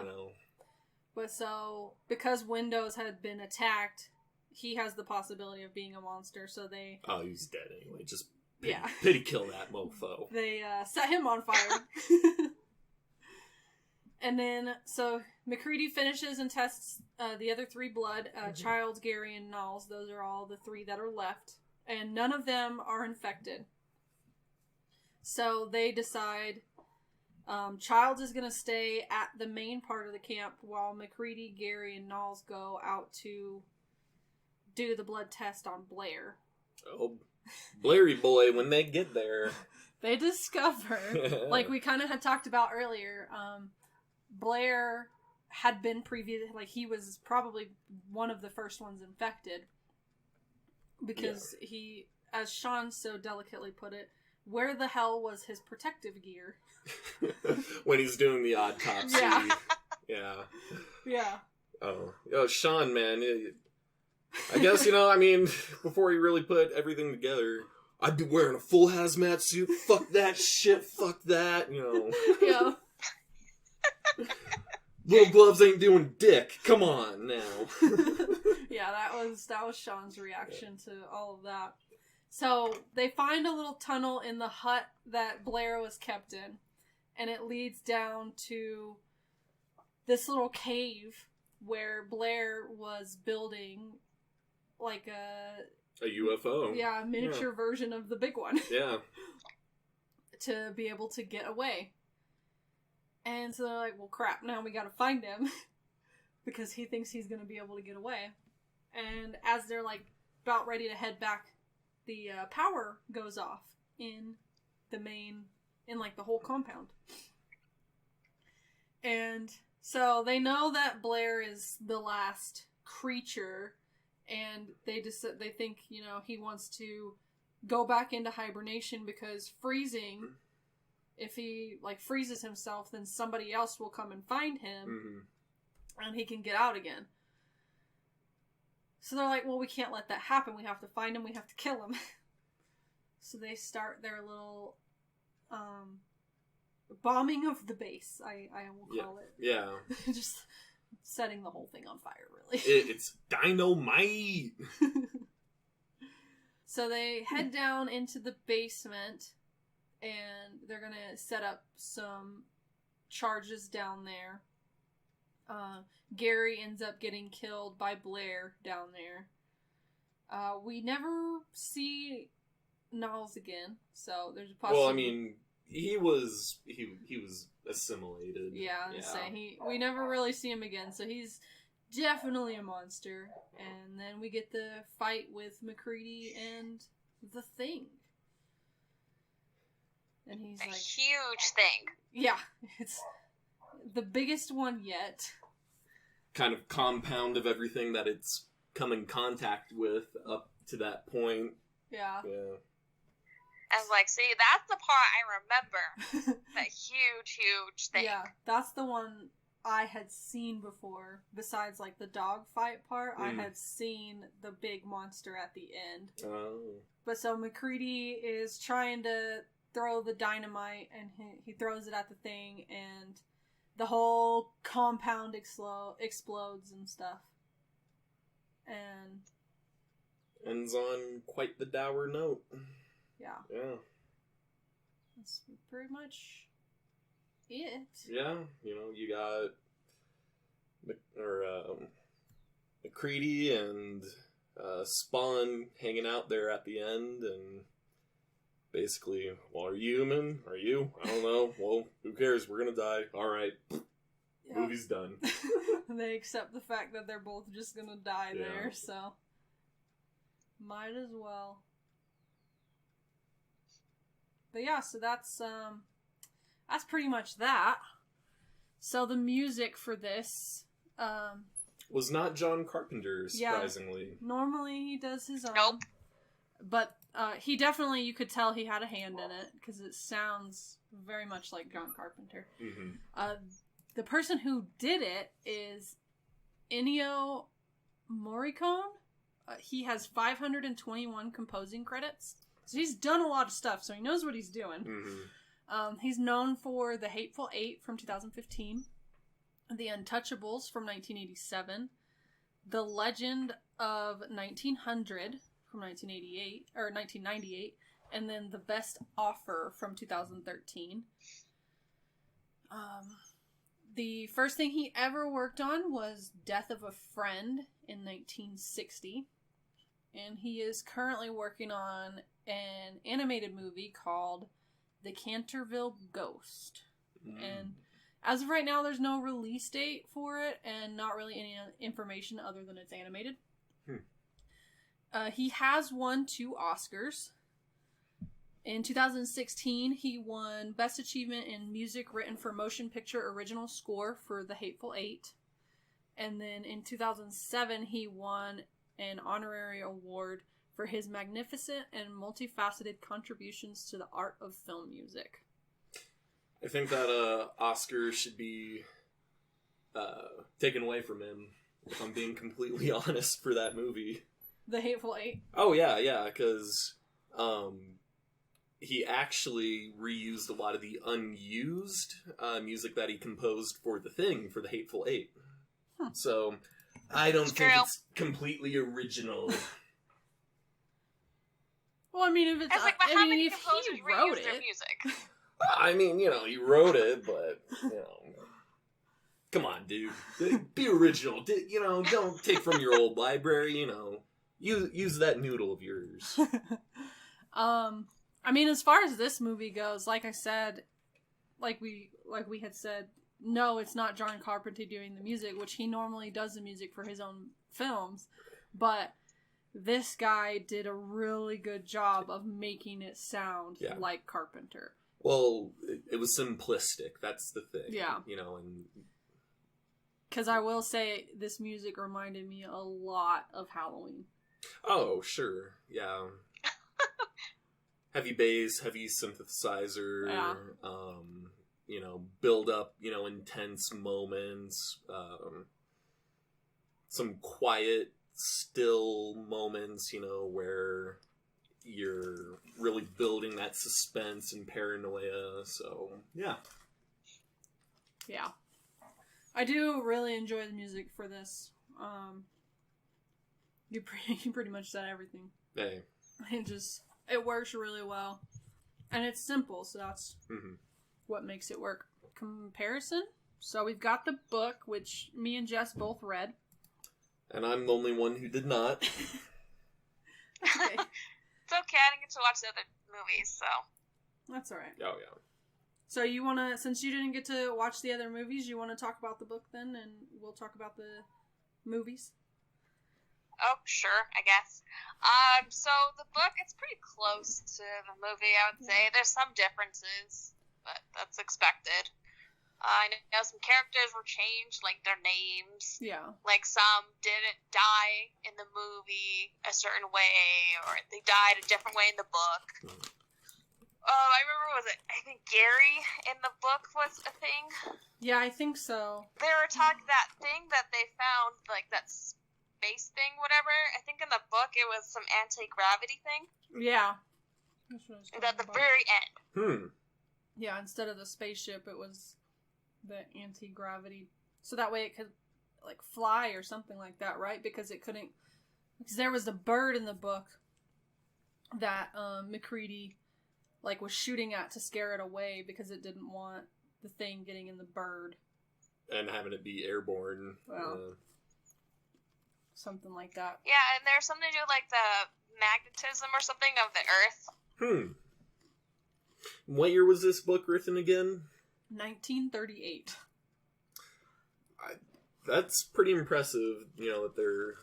Speaker 1: But so because Windows had been attacked, he has the possibility of being a monster. So they.
Speaker 3: Oh, he's dead anyway. Just pity kill that mofo.
Speaker 1: They set him on fire. And then, so McCready finishes and tests the other three blood, Childs, Gary, and Knowles. Those are all the three that are left. And none of them are infected. So they decide Childs is going to stay at the main part of the camp while McCready, Gary, and Knowles go out to do the blood test on Blair.
Speaker 3: Oh, Blairy boy, when they get there.
Speaker 1: They discover, like we kind of had talked about earlier, Blair had been he was probably one of the first ones infected. Because he, as Sean so delicately put it, where the hell was his protective gear?
Speaker 3: When he's doing the autopsy.
Speaker 1: Yeah.
Speaker 3: Oh, Sean, man. I guess, before he really put everything together, I'd be wearing a full hazmat suit. Fuck that shit. Fuck that. You know.
Speaker 1: Yeah.
Speaker 3: Little gloves ain't doing dick. Come on now.
Speaker 1: Yeah, that was Sean's reaction to all of that. So they find a little tunnel in the hut that Blair was kept in, and it leads down to this little cave where Blair was building like
Speaker 3: a UFO.
Speaker 1: Yeah, a miniature version of the big one.
Speaker 3: Yeah.
Speaker 1: To be able to get away. And so they're like, well, crap, now we gotta find him. Because he thinks he's gonna be able to get away. And as they're, like, about ready to head back, the power goes off in the main, in, like, the whole compound. And so they know that Blair is the last creature, and they think, you know, he wants to go back into hibernation because freezing, if he, like, freezes himself, then somebody else will come and find him, and he can get out again. So they're like, well, we can't let that happen. We have to find him. We have to kill him. So they start their little bombing of the base, I will call it.
Speaker 3: Yeah.
Speaker 1: Just setting the whole thing on fire, really.
Speaker 3: It's dynamite!
Speaker 1: So they head down into the basement, and they're going to set up some charges down there. Gary ends up getting killed by Blair down there. We never see Niles again, so there's a possibility.
Speaker 3: Well, I mean, he was assimilated.
Speaker 1: Yeah, we never really see him again, so he's definitely a monster. And then we get the fight with McCready and the Thing. And he's
Speaker 2: a
Speaker 1: like,
Speaker 2: huge thing.
Speaker 1: Yeah, it's the biggest one yet.
Speaker 3: Kind of compound of everything that it's come in contact with up to that point.
Speaker 1: Yeah.
Speaker 3: Yeah.
Speaker 2: I was like, see, that's the part I remember. That huge thing.
Speaker 1: Yeah, that's the one I had seen before. Besides, like, the dog fight part, I had seen the big monster at the end.
Speaker 3: Oh.
Speaker 1: But so McCready is trying to throw the dynamite, and he throws it at the Thing, and the whole compound explodes and stuff. And
Speaker 3: ends on quite the dour note.
Speaker 1: Yeah.
Speaker 3: Yeah.
Speaker 1: That's pretty much it.
Speaker 3: Yeah, you know, you got McCready and Spawn hanging out there at the end, and basically, well, are you human? Are you? I don't know. Well, who cares? We're gonna die. Alright. Yeah. Movie's done.
Speaker 1: They accept the fact that they're both just gonna die there, so might as well. But yeah, so that's pretty much that. So the music for this
Speaker 3: was not John Carpenter, surprisingly.
Speaker 1: Yeah, normally he does his own.
Speaker 2: Nope.
Speaker 1: But he definitely, you could tell he had a hand in it, because it sounds very much like John Carpenter.
Speaker 3: Mm-hmm.
Speaker 1: The person who did it is Ennio Morricone. He has 521 composing credits. So he's done a lot of stuff, so he knows what he's doing.
Speaker 3: Mm-hmm.
Speaker 1: He's known for The Hateful Eight from 2015, The Untouchables from 1987, The Legend of 1900 from 1998, and then The Best Offer from 2013. The first thing he ever worked on was Death of a Friend in 1960, and he is currently working on an animated movie called The Canterville Ghost. And as of right now, there's no release date for it, and not really any information other than it's animated. He has won 2 Oscars. In 2016, he won Best Achievement in Music Written for Motion Picture Original Score for The Hateful Eight. And then in 2007, he won an honorary award for his magnificent and multifaceted contributions to the art of film music.
Speaker 3: I think that Oscar should be taken away from him, if I'm being completely honest, for that movie.
Speaker 1: The Hateful Eight?
Speaker 3: Oh, yeah, because he actually reused a lot of the unused music that he composed for The Thing, for the Hateful Eight. So, I don't think it's completely original.
Speaker 1: Well, I mean, if it's...
Speaker 2: I was like, but how many
Speaker 1: if
Speaker 2: composers
Speaker 1: he wrote
Speaker 2: reuse their
Speaker 1: it...
Speaker 2: music?
Speaker 3: I mean, he wrote it, but, come on, dude. Be original. Don't take from your old library, Use that noodle of yours.
Speaker 1: I mean, as far as this movie goes, like I said, like we had said, no, it's not John Carpenter doing the music, which he normally does the music for his own films, but this guy did a really good job of making it sound like Carpenter.
Speaker 3: Well, it was simplistic. That's the thing.
Speaker 1: Yeah.
Speaker 3: And...
Speaker 1: Because I will say, this music reminded me a lot of Halloween.
Speaker 3: Oh, sure. Yeah. Heavy bass, heavy synthesizer, build up, intense moments, some quiet, still moments, where you're really building that suspense and paranoia, so, yeah.
Speaker 1: Yeah. I do really enjoy the music for this. You pretty much said everything.
Speaker 3: Hey.
Speaker 1: It works really well. And it's simple, so that's what makes it work. Comparison? So we've got the book, which me and Jess both read.
Speaker 3: And I'm the only one who did not.
Speaker 2: Okay. It's okay, I didn't get to watch the other movies, so...
Speaker 1: That's alright.
Speaker 3: Oh, yeah.
Speaker 1: So you want to, since you didn't get to watch the other movies, you want to talk about the book then, and we'll talk about the movies?
Speaker 2: Oh, sure, I guess. So the book, it's pretty close to the movie, I would say. There's some differences, but that's expected. I know some characters were changed, like their names.
Speaker 1: Yeah.
Speaker 2: Like some didn't die in the movie a certain way, or they died a different way in the book. Oh, I remember, I think Gary in the book was a thing?
Speaker 1: Yeah, I think so.
Speaker 2: They were talking that thing that they found, like that space thing, whatever. I think in the book it was some anti-gravity thing.
Speaker 1: Yeah.
Speaker 2: At the very end.
Speaker 1: Yeah, instead of the spaceship, it was the anti-gravity. So that way it could, like, fly or something like that, right? Because it couldn't... Because there was the bird in the book that McCready, like, was shooting at to scare it away because it didn't want the thing getting in the bird.
Speaker 3: And having it be airborne.
Speaker 1: Well... Something like that.
Speaker 2: Yeah, and there's something to do with, like, the magnetism or something of the Earth.
Speaker 3: What year was this book written again?
Speaker 1: 1938.
Speaker 3: That's pretty impressive, that they're...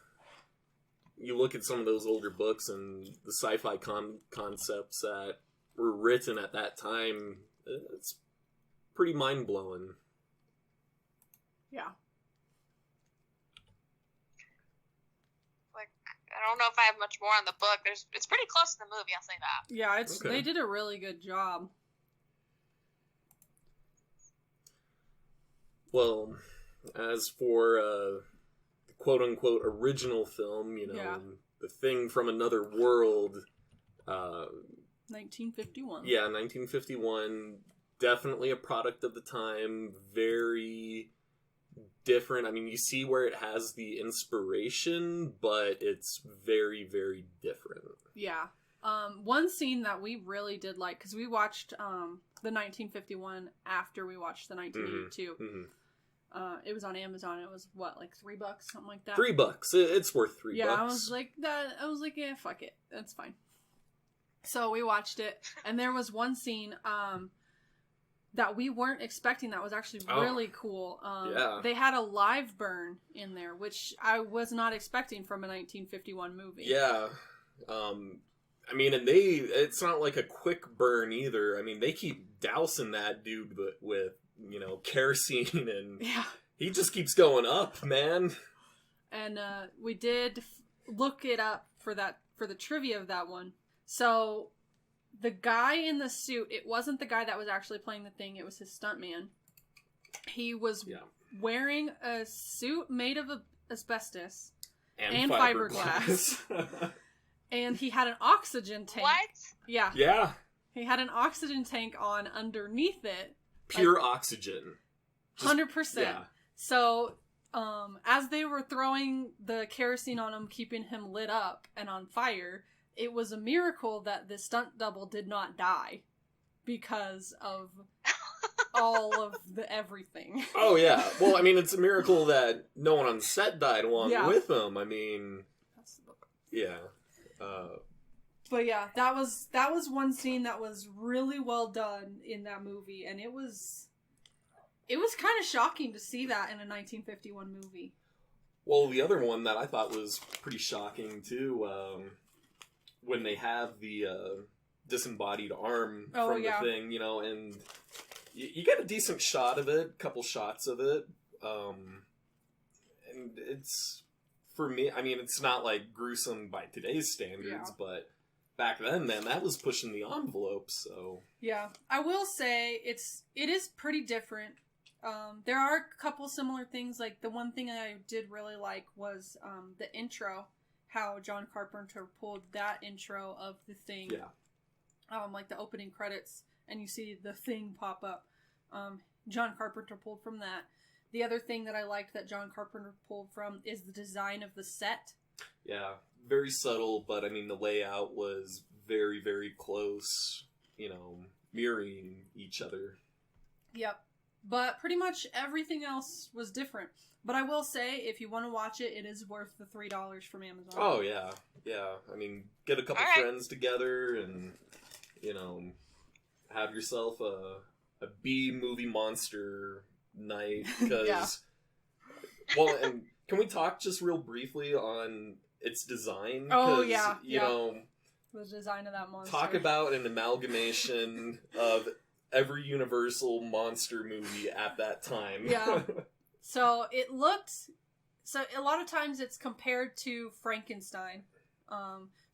Speaker 3: You look at some of those older books and the sci-fi concepts that were written at that time, it's pretty mind-blowing.
Speaker 1: Yeah.
Speaker 2: I don't know if I have much more on the book. It's pretty close to the movie, I'll say that.
Speaker 1: Yeah, They did a really good job.
Speaker 3: Well, as for the quote-unquote original film, The Thing from Another World...
Speaker 1: 1951.
Speaker 3: Yeah, 1951. Definitely a product of the time. Very... different. I mean, you see where it has the inspiration, but it's very, very different. Yeah.
Speaker 1: One scene that we really did like, because we watched the 1951 after we watched the 1982. It was on Amazon. It was like $3, something like that.
Speaker 3: $3. It's worth $3.
Speaker 1: Yeah, I was like, yeah, fuck it, that's fine. So we watched it, and there was one scene that we weren't expecting that was actually really cool. They had a live burn in there, which I was not expecting from a 1951 movie.
Speaker 3: Yeah. I mean, and it's not like a quick burn either. I mean, they keep dousing that dude with kerosene, and he just keeps going up, man. And
Speaker 1: we did look it up for the trivia of that one. So the guy in the suit, it wasn't the guy that was actually playing the thing, it was his stuntman. He was wearing a suit made of asbestos and fiberglass. And he had an oxygen tank.
Speaker 2: What?
Speaker 1: Yeah.
Speaker 3: Yeah.
Speaker 1: He had an oxygen tank on underneath it.
Speaker 3: Pure oxygen.
Speaker 1: 100%.
Speaker 3: Yeah.
Speaker 1: So, as they were throwing the kerosene on him, keeping him lit up and on fire, it was a miracle that the stunt double did not die because of all of the everything.
Speaker 3: Oh, yeah. Well, I mean, it's a miracle that no one on set died along
Speaker 1: Yeah.
Speaker 3: with him. I mean, yeah.
Speaker 1: But yeah, that was one scene that was really well done in that movie, and it was kind of shocking to see that in a 1951 movie.
Speaker 3: Well, the other one that I thought was pretty shocking, too, when they have the disembodied arm from the thing, you know, and you get a decent shot of it, couple shots of it, and it's, for me, I mean, it's not, like, gruesome by today's standards, but back then, man, that was pushing the envelope, so...
Speaker 1: Yeah, I will say, it is pretty different. There are a couple similar things, like, the one thing I did really like was, the intro, how John Carpenter pulled that intro of the thing.
Speaker 3: Yeah.
Speaker 1: Like, the opening credits, and you see the thing pop up. John Carpenter pulled from that. The other thing that I liked that John Carpenter pulled from is the design of the set.
Speaker 3: Yeah, very subtle, but I mean, the layout was very, very close, you know, mirroring each other.
Speaker 1: Yep. But pretty much everything else was different. But I will say, if you want to watch it, it is worth the $3 from Amazon.
Speaker 3: Oh, yeah. Yeah. I mean, get a couple friends together and, you know, have yourself a B-movie monster night. Because, well, and can we talk just real briefly on its design?
Speaker 1: Oh, yeah.
Speaker 3: You know,
Speaker 1: the design of that monster.
Speaker 3: Talk about an amalgamation of every Universal monster movie at that time.
Speaker 1: Yeah. So it looked... So a lot of times it's compared to Frankenstein.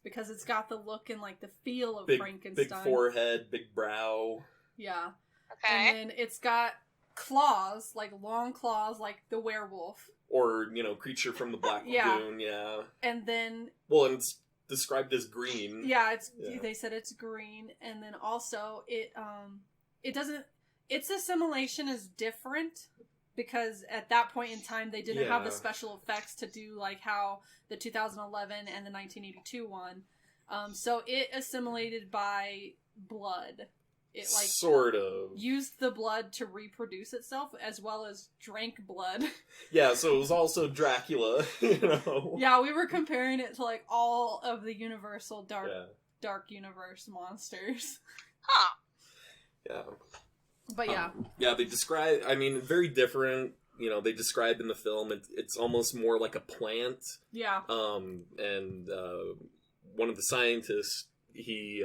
Speaker 1: Because it's got the look and like the feel of Frankenstein.
Speaker 3: Big forehead, big brow.
Speaker 1: Yeah.
Speaker 2: Okay.
Speaker 1: And then it's got claws, like long claws, like the werewolf.
Speaker 3: Or, you know, Creature from the Black Lagoon, yeah.
Speaker 1: And then...
Speaker 3: Well, and it's described as green.
Speaker 1: Yeah, they said it's green. And then also, it doesn't... Its assimilation is different, because at that point in time, they didn't have the special effects to do, like, how the 2011 and the 1982 one. So it assimilated by blood. It, like,
Speaker 3: sort of
Speaker 1: used the blood to reproduce itself, as well as drank blood.
Speaker 3: Yeah, so it was also Dracula, you know.
Speaker 1: Yeah, we were comparing it to, like, all of the Universal Dark Universe monsters.
Speaker 2: Huh.
Speaker 3: Yeah.
Speaker 1: But yeah.
Speaker 3: Yeah, they describe, I mean, very different. You know, they describe in the film, it's almost more like a plant.
Speaker 1: Yeah.
Speaker 3: And one of the scientists, he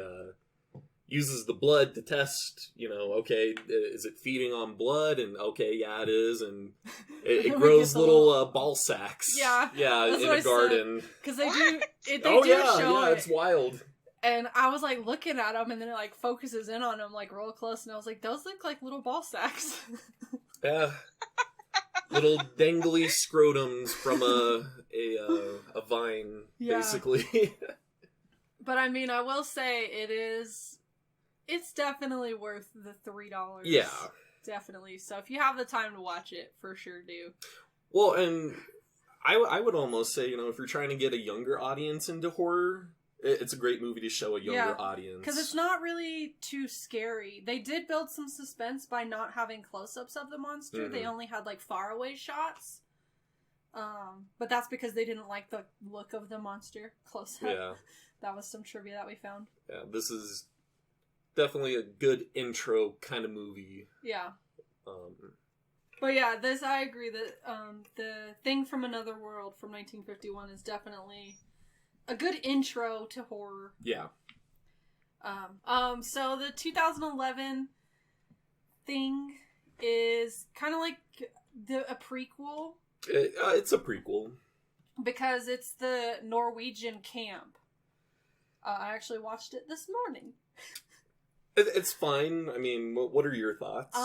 Speaker 3: uses the blood to test, you know, okay, is it feeding on blood? And okay, yeah, it is. And it grows little ball sacks.
Speaker 1: Yeah.
Speaker 3: Yeah, in a garden.
Speaker 1: Because they do,
Speaker 3: yeah, it's wild.
Speaker 1: And I was, like, looking at them, and then it, like, focuses in on them, like, real close, and I was like, those look like little ball sacks.
Speaker 3: Yeah. Little dangly scrotums from a vine, basically.
Speaker 1: But, I mean, I will say it's definitely worth the $3.
Speaker 3: Yeah.
Speaker 1: Definitely. So if you have the time to watch it, for sure do.
Speaker 3: Well, and I would almost say, you know, if you're trying to get a younger audience into horror, it's a great movie to show a younger audience.
Speaker 1: Because it's not really too scary. They did build some suspense by not having close-ups of the monster. Mm-hmm. They only had, like, far-away shots. But that's because they didn't like the look of the monster close-up. Yeah. That was some trivia that we found.
Speaker 3: Yeah, this is definitely a good intro kind of movie.
Speaker 1: Yeah. But yeah, I agree that the Thing from Another World from 1951 is definitely a good intro to horror.
Speaker 3: Yeah.
Speaker 1: So the 2011 Thing is kind of like a prequel.
Speaker 3: It's a prequel.
Speaker 1: Because it's the Norwegian camp. I actually watched it this morning.
Speaker 3: It's fine. I mean, what are your thoughts?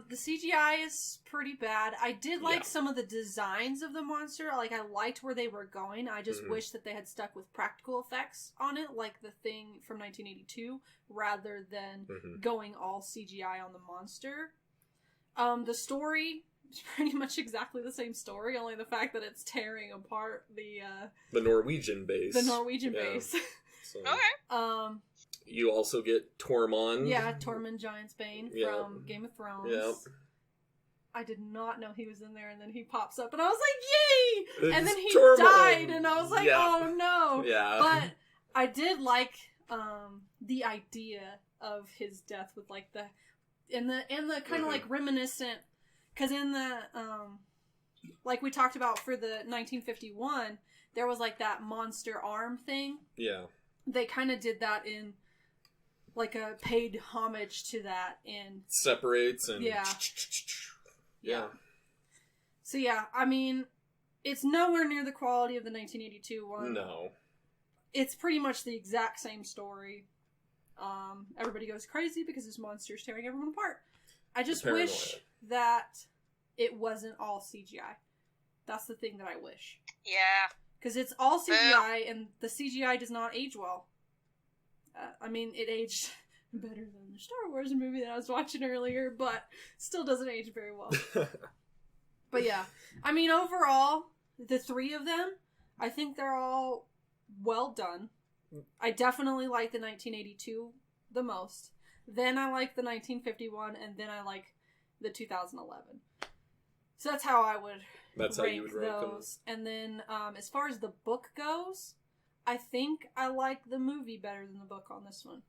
Speaker 1: The CGI is pretty bad. I did like some of the designs of the monster. Like, I liked where they were going. I just wish that they had stuck with practical effects on it, like the thing from 1982, rather than going all CGI on the monster. The story is pretty much exactly the same story, only the fact that it's tearing apart the
Speaker 3: Norwegian base.
Speaker 1: The Norwegian base.
Speaker 3: So.
Speaker 2: Okay.
Speaker 3: You also get Tormund.
Speaker 1: Yeah, Tormund Giantsbane from Game of Thrones. Yep. I did not know he was in there, and then he pops up, and I was like, yay! And then he died, and I was like, oh no!
Speaker 3: Yeah.
Speaker 1: But I did like the idea of his death with like the kind of like reminiscent, because in the like we talked about for the 1951, there was like that monster arm thing. Yeah. They kind of did that in like a paid homage to that in
Speaker 3: separates and
Speaker 1: yeah. So yeah, I mean, it's nowhere near the quality of the 1982 one. No. It's pretty much the exact same story. Everybody goes crazy because this monster's tearing everyone apart. I just wish that it wasn't all CGI. That's the thing that I wish.
Speaker 2: Yeah.
Speaker 1: Because it's all CGI, and the CGI does not age well. I mean, it aged better than the Star Wars movie that I was watching earlier, but still doesn't age very well. But yeah, I mean, overall, the three of them, I think they're all well done. I definitely like the 1982 the most. Then I like the 1951, and then I like the 2011. So that's how I would rank those. Them. And then as far as the book goes, I think I like the movie better than the book on this one.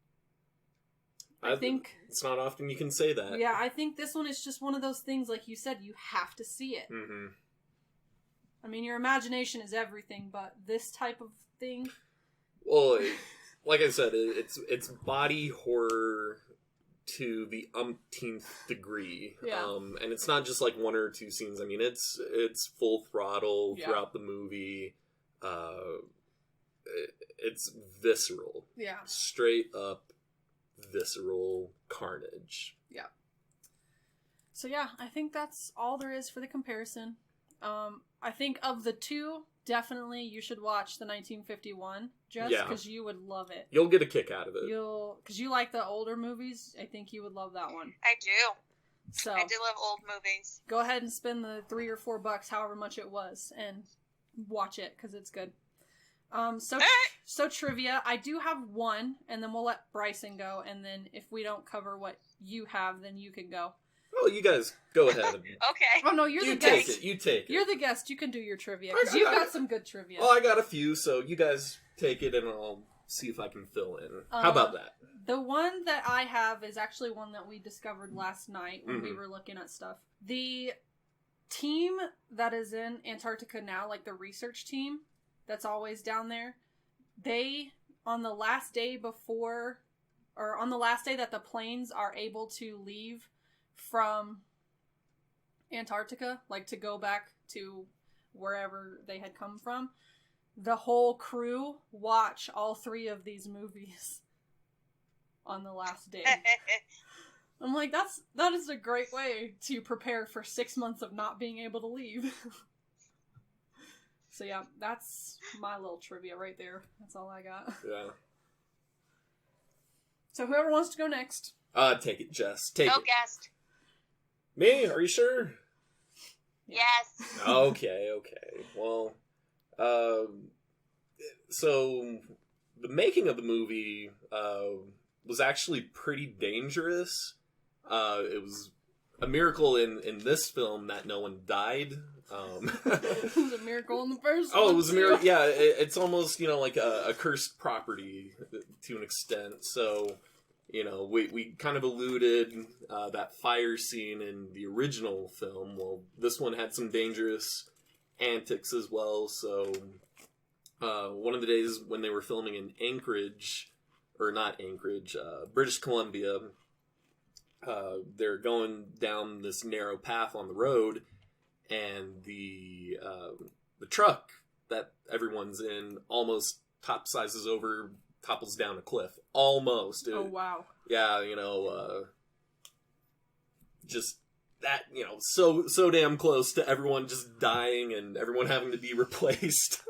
Speaker 1: I think
Speaker 3: it's not often you can say that.
Speaker 1: Yeah, I think this one is just one of those things, like you said, you have to see it. Mm-hmm. I mean, your imagination is everything, but this type of thing.
Speaker 3: Well, like I said, it's body horror to the umpteenth degree. Yeah. And it's not just like one or two scenes. I mean, it's full throttle throughout the movie. It's visceral. Yeah. Straight up visceral carnage.
Speaker 1: Yeah. So yeah, I think that's all there is for the comparison. I think of the two, definitely you should watch the 1951, Jess, because you would love it.
Speaker 3: You'll get a kick out of it.
Speaker 1: Because you like the older movies, I think you would love that one.
Speaker 2: I do.
Speaker 1: So
Speaker 2: I do love old movies.
Speaker 1: Go ahead and spend the $3 or $4, however much it was, and watch it, because it's good. So trivia, I do have one, and then we'll let Bryson go, and then if we don't cover what you have, then you can go.
Speaker 3: Oh, you guys go ahead.
Speaker 2: Okay.
Speaker 1: Oh no, you're the guest.
Speaker 3: You take it.
Speaker 1: You're the guest. You can do your trivia because you've got some good trivia.
Speaker 3: Oh, I got a few, so you guys take it, and I'll see if I can fill in. How about that?
Speaker 1: The one that I have is actually one that we discovered last night when we were looking at stuff. The team that is in Antarctica now, like the research team that's always down there, they on the last day that the planes are able to leave from Antarctica, like to go back to wherever they had come from, the whole crew watch all three of these movies on the last day. I'm like, that is a great way to prepare for 6 months of not being able to leave. So yeah, that's my little trivia right there. That's all I got. Yeah. So whoever wants to go next.
Speaker 3: Take it, Jess. Take it.
Speaker 2: Go guest.
Speaker 3: Me? Are you sure?
Speaker 2: Yes.
Speaker 3: Okay. Well, so the making of the movie was actually pretty dangerous. It was a miracle in this film that no one died.
Speaker 1: It was a miracle in the first one.
Speaker 3: Oh, it was a miracle. Yeah, it's almost, like a cursed property to an extent. So, we kind of alluded that fire scene in the original film. Well, this one had some dangerous antics as well. So, one of the days when they were filming in British Columbia, they're going down this narrow path on the road, and the truck that everyone's in almost capsizes over topples down a cliff. Almost.
Speaker 1: Oh, wow.
Speaker 3: Yeah, just that, so damn close to everyone just dying and everyone having to be replaced.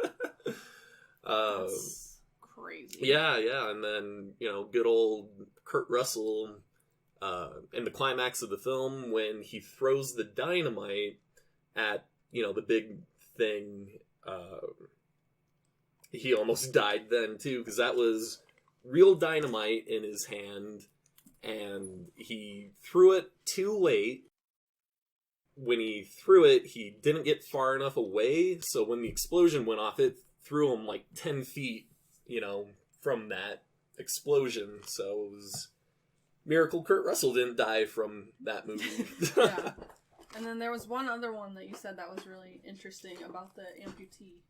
Speaker 1: That's crazy.
Speaker 3: Yeah, and then, good old Kurt Russell, in the climax of the film, when he throws the dynamite at, the big thing, he almost died then, too, because that was real dynamite in his hand, and he threw it too late. When he threw it, he didn't get far enough away, so when the explosion went off, it threw him like 10 feet, from that explosion. So it was miracle Kurt Russell didn't die from that movie.
Speaker 1: Yeah. And then there was one other one that you said that was really interesting about the amputee.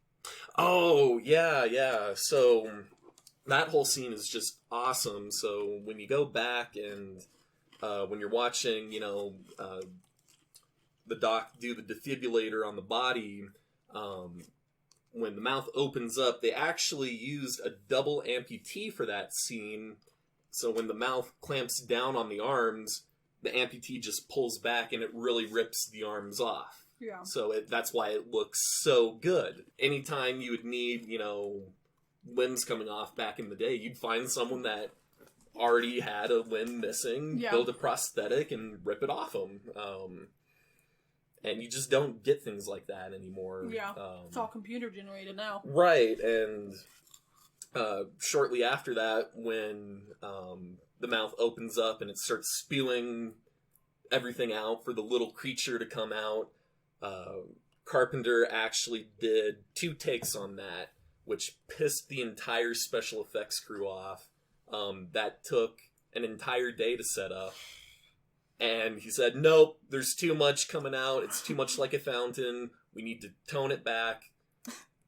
Speaker 3: Oh, yeah. So that whole scene is just awesome. So when you go back and when you're watching, the doc do the defibrillator on the body, when the mouth opens up, they actually used a double amputee for that scene. So when the mouth clamps down on the arms, the amputee just pulls back and it really rips the arms off.
Speaker 1: Yeah.
Speaker 3: So that's why it looks so good. Anytime you would need, limbs coming off back in the day, you'd find someone that already had a limb missing, build a prosthetic, and rip it off them. And you just don't get things like that anymore.
Speaker 1: Yeah, it's all computer generated now.
Speaker 3: Right, and shortly after that, when the mouth opens up and it starts spewing everything out for the little creature to come out, Carpenter actually did 2 takes on that, which pissed the entire special effects crew off. That took an entire day to set up. And he said, nope, there's too much coming out. It's too much like a fountain. We need to tone it back.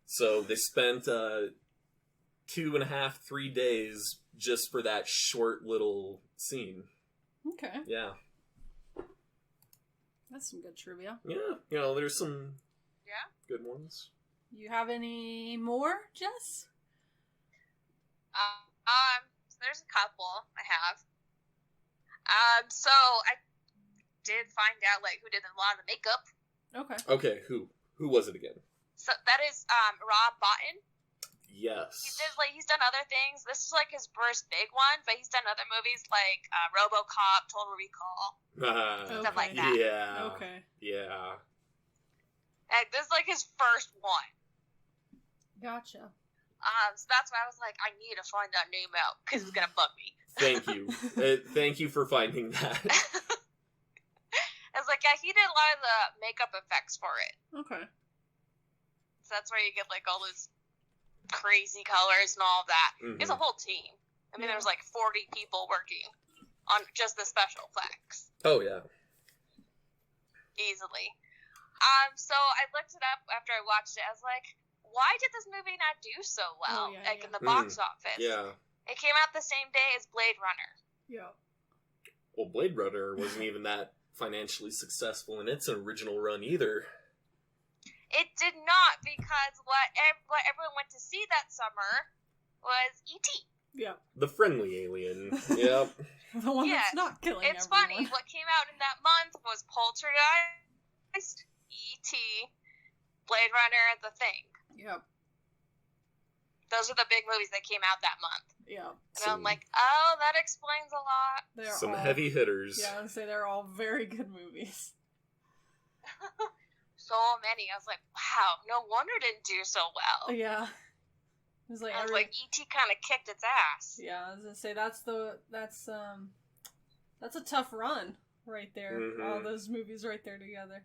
Speaker 3: So they spent 2.5, 3 days just for that short little scene.
Speaker 1: Okay.
Speaker 3: Yeah.
Speaker 1: That's some good trivia.
Speaker 3: Yeah. There's some good ones.
Speaker 1: You have any more, Jess?
Speaker 2: There's a couple I have. So I did find out who did a lot of the makeup.
Speaker 3: Okay, who was it again?
Speaker 2: So that is Rob Bottin.
Speaker 3: Yes.
Speaker 2: He's done other things. This is his first big one, but he's done other movies like RoboCop, Total Recall, stuff like that.
Speaker 3: Yeah.
Speaker 1: Okay.
Speaker 3: Yeah.
Speaker 2: And this is his first one.
Speaker 1: Gotcha.
Speaker 2: So that's why I was like, I need to find that name out because it's gonna bug me.
Speaker 3: Thank you. Thank you for finding that.
Speaker 2: I was like, yeah, he did a lot of the makeup effects for it.
Speaker 1: Okay.
Speaker 2: So that's where you get all those crazy colors and all of that.
Speaker 3: Mm-hmm.
Speaker 2: It's a whole team. I mean, there's 40 people working on just the special effects.
Speaker 3: Oh, yeah.
Speaker 2: Easily. So I looked it up after I watched it. I was like, why did this movie not do so well in the box office?
Speaker 3: Yeah.
Speaker 2: It came out the same day as Blade Runner.
Speaker 1: Yeah.
Speaker 3: Well, Blade Runner wasn't even that financially successful in its original run either.
Speaker 2: It did not, because what everyone went to see that summer was E.T.
Speaker 1: Yeah.
Speaker 3: The friendly alien. Yep.
Speaker 1: The one that's not killing
Speaker 2: It's
Speaker 1: everyone.
Speaker 2: funny, what came out in that month was Poltergeist, E.T., Blade Runner, and The Thing.
Speaker 1: Yep.
Speaker 2: Those are the big movies that came out that month.
Speaker 1: Yeah.
Speaker 2: And I'm like, oh, that explains a lot.
Speaker 3: Some heavy hitters.
Speaker 1: Yeah, I would say they're all very good movies.
Speaker 2: So many. I was like, wow, no wonder it didn't do so well.
Speaker 1: Yeah. It was
Speaker 2: I was like, E.T. kind of kicked its ass.
Speaker 1: Yeah, I was gonna say that's a tough run right there.
Speaker 3: Mm-hmm.
Speaker 1: All those movies right there together.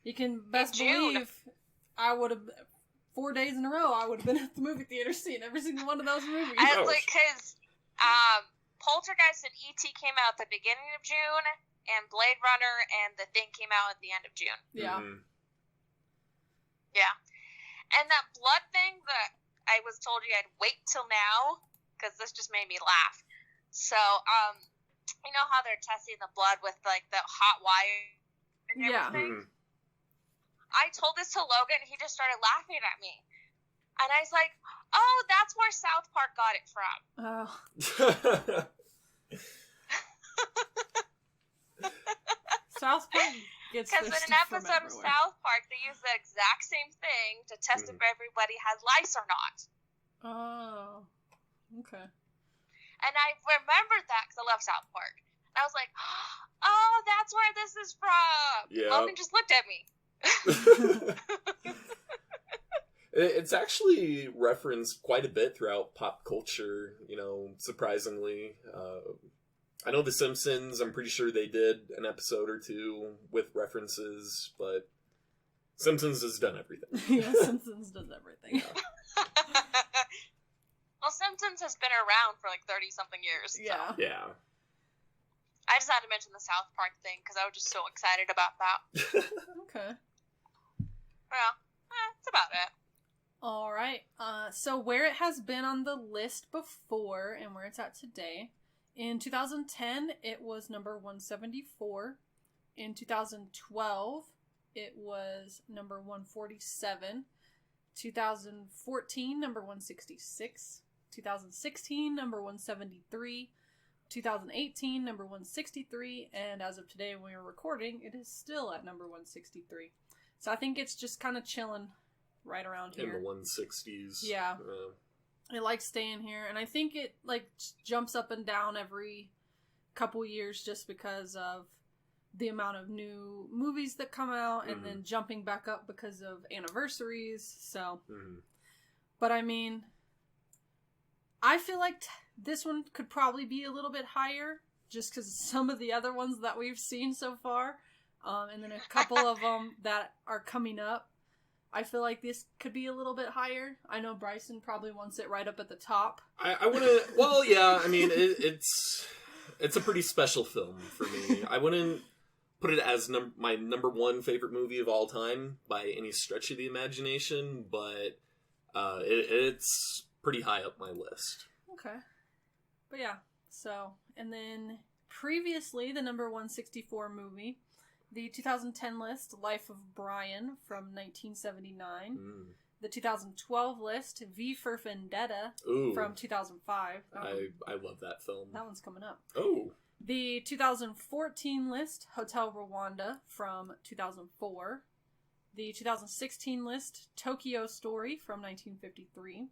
Speaker 1: You can best believe I would have 4 days in a row. I would have been at the movie theater seeing every single one of those movies.
Speaker 2: I was like, because Poltergeist and E.T. came out at the beginning of June, and Blade Runner and The Thing came out at the end of June.
Speaker 1: Yeah.
Speaker 3: Mm-hmm.
Speaker 2: Yeah. And that blood thing that I was told you I'd wait till now, because this just made me laugh. So, you know how they're testing the blood with, the hot wire and everything?
Speaker 3: Mm-hmm.
Speaker 2: I told this to Logan, and he just started laughing at me. And I was like, oh, that's where South Park got it from.
Speaker 1: Oh. South Park gets this
Speaker 2: Because in an episode of South Park, they use the exact same thing to test if everybody has lice or not.
Speaker 1: Oh, okay.
Speaker 2: And I remembered that because I love South Park. And I was like, oh, that's where this is from.
Speaker 3: Yeah.
Speaker 2: Logan just looked at me.
Speaker 3: It's actually referenced quite a bit throughout pop culture, surprisingly. I know The Simpsons, I'm pretty sure they did an episode or two with references, but Simpsons has done everything.
Speaker 1: Yeah, Simpsons does everything.
Speaker 2: Well, Simpsons has been around for like 30-something years.
Speaker 1: Yeah.
Speaker 2: So.
Speaker 3: Yeah.
Speaker 2: I just had to mention the South Park thing because I was just so excited about that.
Speaker 1: Okay.
Speaker 2: Well, that's about it.
Speaker 1: All right. So where it has been on the list before and where it's at today. In 2010, it was number 174. In 2012, it was number 147. 2014, number 166. 2016, number 173. 2018, number 163. And as of today, when we're recording, it is still at number 163. So I think it's just kind of chilling right around here.
Speaker 3: In the 160s.
Speaker 1: Yeah. It likes staying here, and I think it jumps up and down every couple years just because of the amount of new movies that come out, and then jumping back up because of anniversaries. So, but I mean, I feel like this one could probably be a little bit higher, just because some of the other ones that we've seen so far, and then a couple of them that are coming up. I feel like this could be a little bit higher. I know Bryson probably wants it right up at the top.
Speaker 3: I wouldn't... Well, yeah, I mean, it's a pretty special film for me. I wouldn't put it as my number one favorite movie of all time by any stretch of the imagination, but it's pretty high up my list.
Speaker 1: Okay. But yeah, so... And then previously, the number 164 movie... The 2010 list, Life of Brian from 1979. The 2012 list, V for Vendetta from 2005.
Speaker 3: I love that film.
Speaker 1: That one's coming up.
Speaker 3: Oh.
Speaker 1: The 2014 list, Hotel Rwanda from 2004. The 2016 list, Tokyo Story from 1953.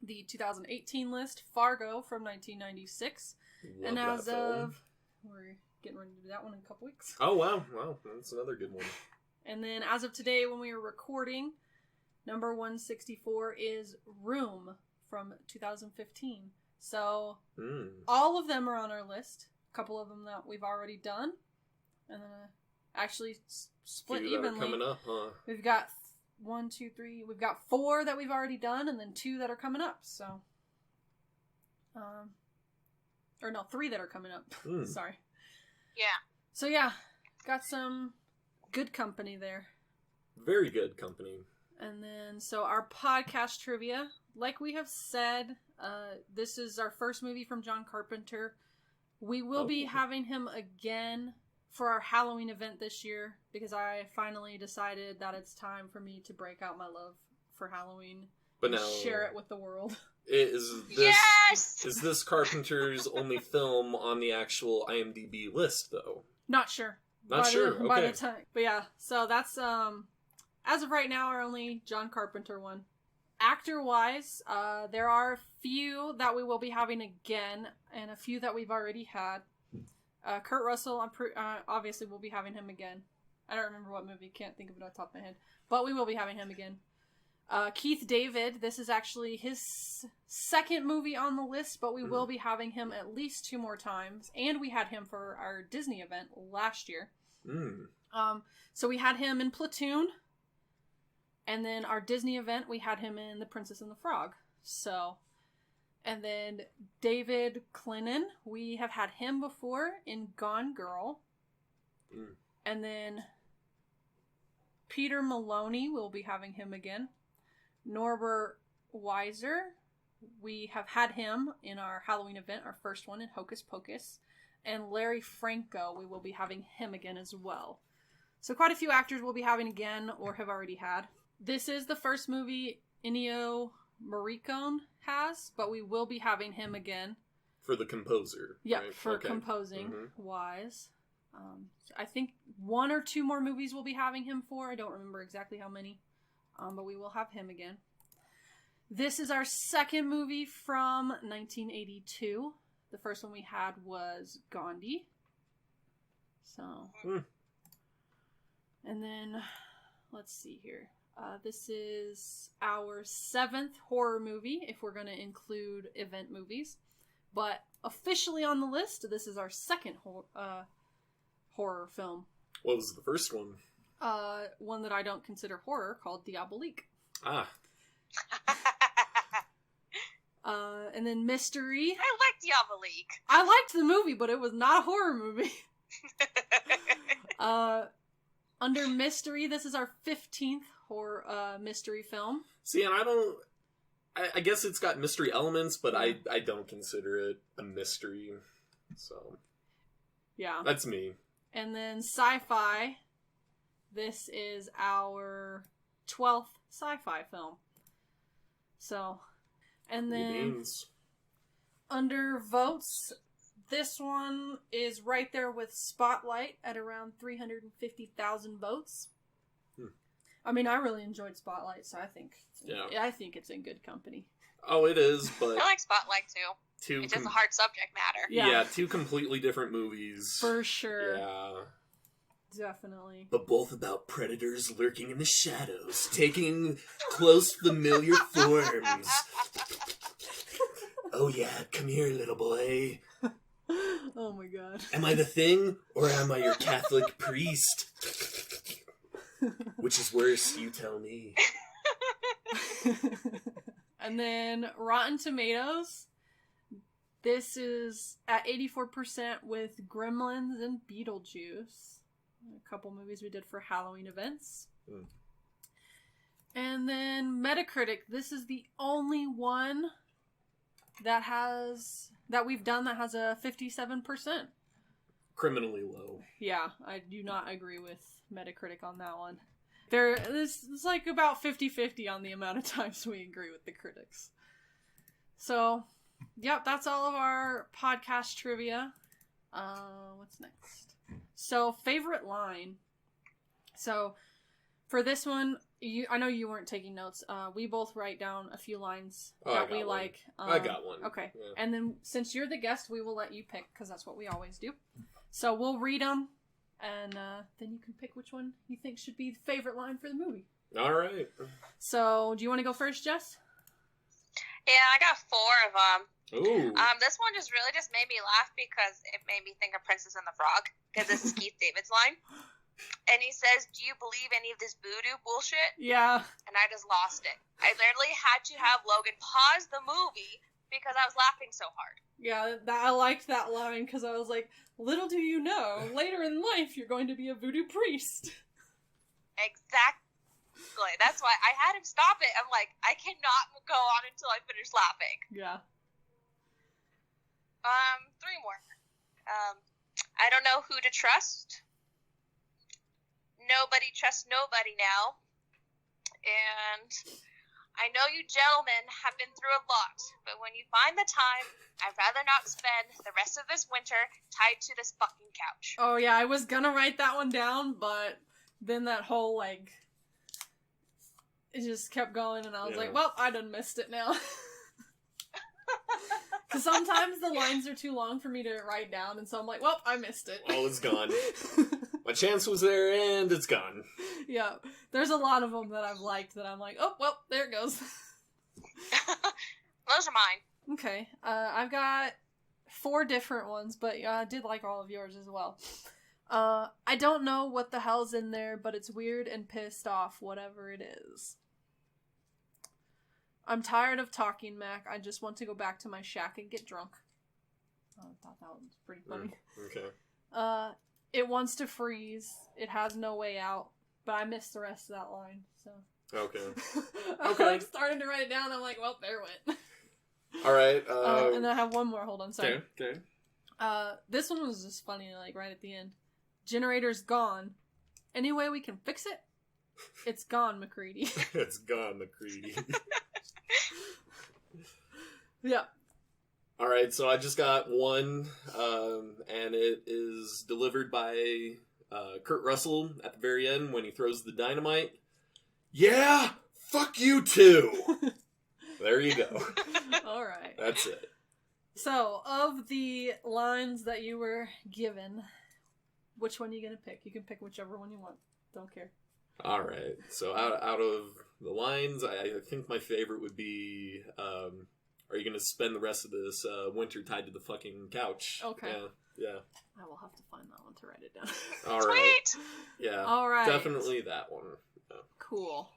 Speaker 1: The 2018 list, Fargo from 1996.
Speaker 3: Love
Speaker 1: and as
Speaker 3: that film.
Speaker 1: of... We're getting ready to do that one in a couple weeks.
Speaker 3: Oh, wow. That's another good one.
Speaker 1: And then as of today, when we were recording, number 164 is Room from 2015. So all of them are on our list. A couple of them that we've already done. And then actually split
Speaker 3: Few
Speaker 1: evenly.
Speaker 3: That are coming up, huh?
Speaker 1: We've got 1, 2, 3. We've got 4 that we've already done, and then 2 that are coming up. So, or no, 3 that are coming up. Sorry.
Speaker 2: Yeah.
Speaker 1: So yeah, got some good company there.
Speaker 3: Very good company.
Speaker 1: And then, so our podcast trivia, like we have said, this is our first movie from John Carpenter. We will be having him again for our Halloween event this year, because I finally decided that it's time for me to break out my love for Halloween.
Speaker 3: But
Speaker 1: and
Speaker 3: now,
Speaker 1: share it with the world.
Speaker 3: Is this Carpenter's only film on the actual IMDb list, though?
Speaker 1: Not sure.
Speaker 3: Not sure.
Speaker 1: By the time, but yeah, so that's as of right now our only John Carpenter one. Actor wise, there are a few that we will be having again, and a few that we've already had. Kurt Russell, obviously we'll be having him again. I don't remember what movie, can't think of it off the top of my head, but we will be having him again. Keith David, this is actually his second movie on the list, but we will be having him at least 2 more times. And we had him for our Disney event last year. So we had him in Platoon. And then our Disney event, we had him in The Princess and the Frog. So, and then David Clennon, we have had him before in Gone Girl. And then Peter Maloney, we'll be having him again. Norbert Weiser, we have had him in our Halloween event, our first one in Hocus Pocus. And Larry Franco, we will be having him again as well. So quite a few actors we'll be having again or have already had. This is the first movie Ennio Morricone has, but we will be having him again.
Speaker 3: For the composer.
Speaker 1: Yeah,
Speaker 3: right?
Speaker 1: for composing wise. I think 1 or 2 more movies we'll be having him for. I don't remember exactly how many. But we will have him again. This is our second movie from 1982. The first one we had was Gandhi. So. And then, let's see here. This is our 7th horror movie, if we're going to include event movies. But officially on the list, this is our 2nd horror film.
Speaker 3: What was the first one?
Speaker 1: One that I don't consider horror, called Diabolique.
Speaker 3: Ah.
Speaker 1: And then mystery.
Speaker 2: I like Diabolique.
Speaker 1: I liked the movie, but it was not a horror movie. Under mystery, this is our 15th horror mystery film.
Speaker 3: See, and I guess it's got mystery elements, but I don't consider it a mystery. So.
Speaker 1: Yeah.
Speaker 3: That's me.
Speaker 1: And then Sci-Fi. This is our 12th Sci-Fi film. So, and then under votes, this one is right there with Spotlight at around 350,000 votes. I mean, I really enjoyed Spotlight, so I think it's in good company.
Speaker 3: Oh, it is, but
Speaker 2: I like Spotlight too. It's just a hard subject matter.
Speaker 3: Yeah, 2 completely different movies.
Speaker 1: For sure.
Speaker 3: Yeah.
Speaker 1: Definitely.
Speaker 3: But both about predators lurking in the shadows, taking close familiar forms. Oh yeah, come here, little boy.
Speaker 1: Oh my god.
Speaker 3: Am I the Thing, or am I your Catholic priest? Which is worse, you tell me.
Speaker 1: And then Rotten Tomatoes. This is at 84% with Gremlins and Beetlejuice. A couple movies we did for Halloween events. And then Metacritic. This is the only one that we've done that has a 57%.
Speaker 3: Criminally low.
Speaker 1: Yeah, I do not agree with Metacritic on that one. It's like about 50-50 on the amount of times we agree with the critics. So, yep, that's all of our podcast trivia. What's next? So, favorite line. So, for this one, I know you weren't taking notes. We both write down a few lines that we like.
Speaker 3: I got one.
Speaker 1: Okay.
Speaker 3: Yeah.
Speaker 1: And then, since you're the guest, we will let you pick, because that's what we always do. So, we'll read them, and then you can pick which one you think should be the favorite line for the movie.
Speaker 3: All right.
Speaker 1: So, do you want to go first, Jess?
Speaker 2: Yeah, I got 4 of them.
Speaker 3: Ooh.
Speaker 2: This one just made me laugh because it made me think of Princess and the Frog, because this is Keith David's line. And he says, "Do you believe any of this voodoo bullshit?"
Speaker 1: Yeah.
Speaker 2: And I just lost it. I literally had to have Logan pause the movie because I was laughing so hard.
Speaker 1: Yeah, I liked that line because I was like, little do you know, later in life you're going to be a voodoo priest.
Speaker 2: Exactly. That's why I had him stop it. I'm like, I cannot go on until I finish laughing.
Speaker 1: Yeah.
Speaker 2: 3 more. I don't know who to trust. Nobody trusts nobody now. And I know you gentlemen have been through a lot, but when you find the time, I'd rather not spend the rest of this winter tied to this fucking couch.
Speaker 1: Oh yeah, I was gonna write that one down, but then that whole, like, it just kept going, and I was like, well, I done missed it now. Because sometimes the lines are too long for me to write down, and so I'm like, well, I missed it.
Speaker 3: Oh, it's gone. My chance was there, and it's gone.
Speaker 1: Yeah, there's a lot of them that I've liked that I'm like, oh, well, there it goes.
Speaker 2: Those are mine.
Speaker 1: Okay, I've got 4 different ones, but I did like all of yours as well. I don't know what the hell's in there, but it's weird and pissed off, whatever it is. I'm tired of talking, Mac. I just want to go back to my shack and get drunk. Oh, I thought that was pretty funny.
Speaker 3: Okay.
Speaker 1: It wants to freeze. It has no way out. But I missed the rest of that line, so.
Speaker 3: Okay.
Speaker 1: I like started to write it down. I'm like, well, there it went.
Speaker 3: All right.
Speaker 1: And then I have one more. Hold on, sorry.
Speaker 3: Okay.
Speaker 1: This one was just funny, like right at the end. Generator's gone. Any way we can fix it? It's gone, McCready.
Speaker 3: It's gone, McCready.
Speaker 1: Yeah.
Speaker 3: All right, so I just got one, and it is delivered by Kurt Russell at the very end when he throws the dynamite. Yeah, fuck you too. There you go.
Speaker 1: All right.
Speaker 3: That's it.
Speaker 1: So, of the lines that you were given, which one are you going to pick? You can pick whichever one you want. Don't care.
Speaker 3: All right. So out of the lines, I think my favorite would be, are you going to spend the rest of this winter tied to the fucking couch?
Speaker 1: Okay.
Speaker 3: Yeah.
Speaker 1: I will have to find that one to write it down.
Speaker 3: All right.
Speaker 2: Sweet!
Speaker 3: Yeah.
Speaker 1: All right.
Speaker 3: Definitely that one. Yeah.
Speaker 1: Cool.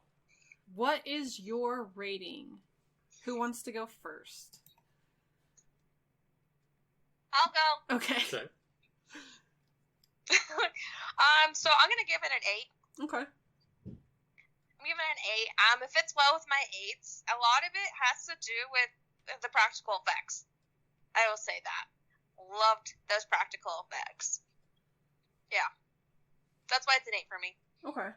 Speaker 1: What is your rating? Who wants to go first?
Speaker 2: I'll go.
Speaker 1: Okay.
Speaker 3: Okay.
Speaker 2: So I'm gonna give it an 8.
Speaker 1: Okay.
Speaker 2: I'm giving it an 8. It fits well with my 8s. A lot of it has to do with the practical effects. I will say that. Loved those practical effects. Yeah. That's why it's an 8 for me.
Speaker 1: Okay.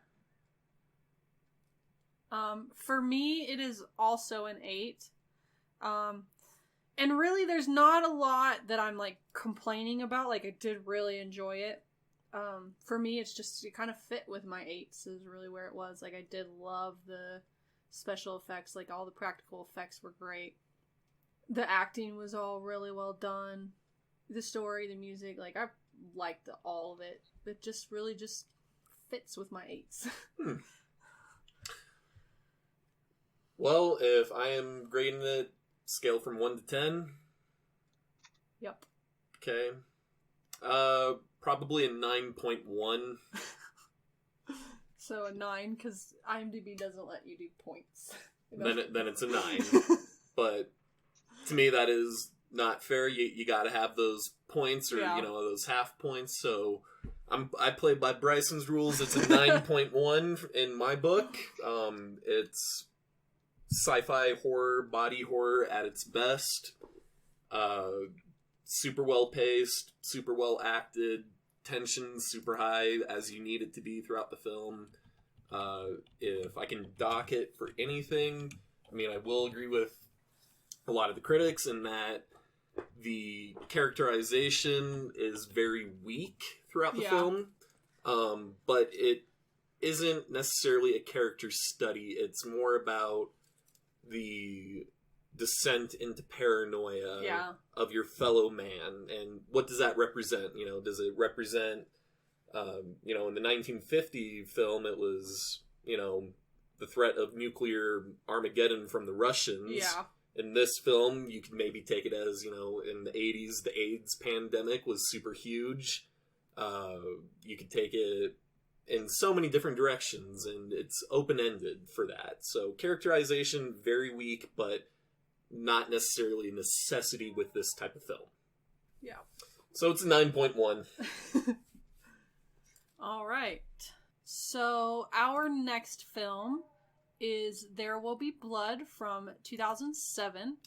Speaker 1: For me, it is also an 8. And really, there's not a lot that I'm, like, complaining about. Like, I did really enjoy it. For me, it's just, it kind of fit with my 8s is really where it was. Like, I did love the special effects. Like, all the practical effects were great. The acting was all really well done. The story, the music, like, I liked all of it. It just really just fits with my 8s.
Speaker 3: Well, if I am grading it, scale from 1 to 10.
Speaker 1: Yep.
Speaker 3: Okay. Probably a 9.1.
Speaker 1: So a 9, because IMDb doesn't let you do points.
Speaker 3: Then it's a 9. But to me, that is not fair. You got to have those points, or those half points. So I play by Bryson's rules. It's a 9.1 in my book. It's sci-fi horror, body horror at its best. Super well paced, super well acted, tension super high as you need it to be throughout the film. If I can dock it for anything, I mean, I will agree with a lot of the critics in that the characterization is very weak throughout the film, but it isn't necessarily a character study. It's more about the descent into paranoia of your fellow man, and what does that represent? Does it represent, in the 1950 film, it was, the threat of nuclear Armageddon from the Russians.
Speaker 1: Yeah.
Speaker 3: In this film, you could maybe take it as, in the 80s, the AIDS pandemic was super huge. You could take it in so many different directions, and it's open-ended for that. So characterization, very weak, but not necessarily a necessity with this type of film.
Speaker 1: Yeah.
Speaker 3: So it's a 9.1.
Speaker 1: All right. So our next film is There Will Be Blood from 2007.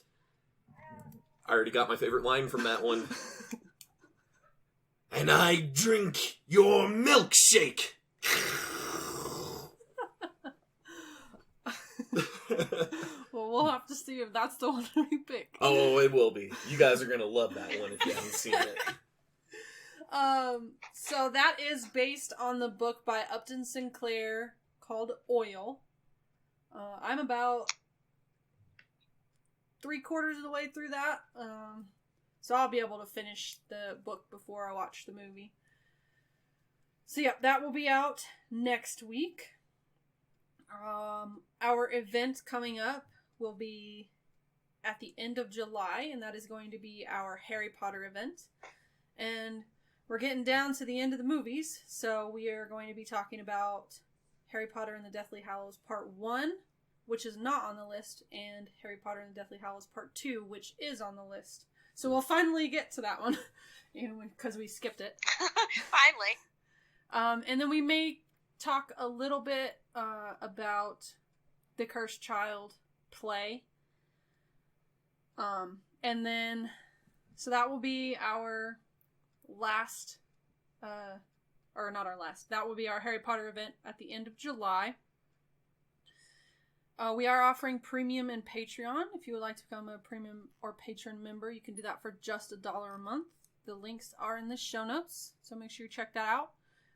Speaker 3: I already got my favorite line from that one. And I drink your milkshake.
Speaker 1: Well, we'll have to see if that's the one we pick.
Speaker 3: Oh, it will be. You guys are going to love that one if you haven't seen it.
Speaker 1: So that is based on the book by Upton Sinclair called Oil. I'm about 3/4 of the way through that. So I'll be able to finish the book before I watch the movie. So yeah, that will be out next week. Our event coming up will be at the end of July, and that is going to be our Harry Potter event. And we're getting down to the end of the movies, so we are going to be talking about Harry Potter and the Deathly Hallows Part 1, which is not on the list, and Harry Potter and the Deathly Hallows Part 2, which is on the list. So we'll finally get to that one, because we skipped it.
Speaker 2: Finally.
Speaker 1: And then we may talk a little bit about the Cursed Child play. And then, so that will be our last or not our last, that will be our Harry Potter event at the end of July. We are offering premium and Patreon. If you would like to become a premium or patron member, you can do that for just $1 a month. The links are in the show notes, so make sure you check that out.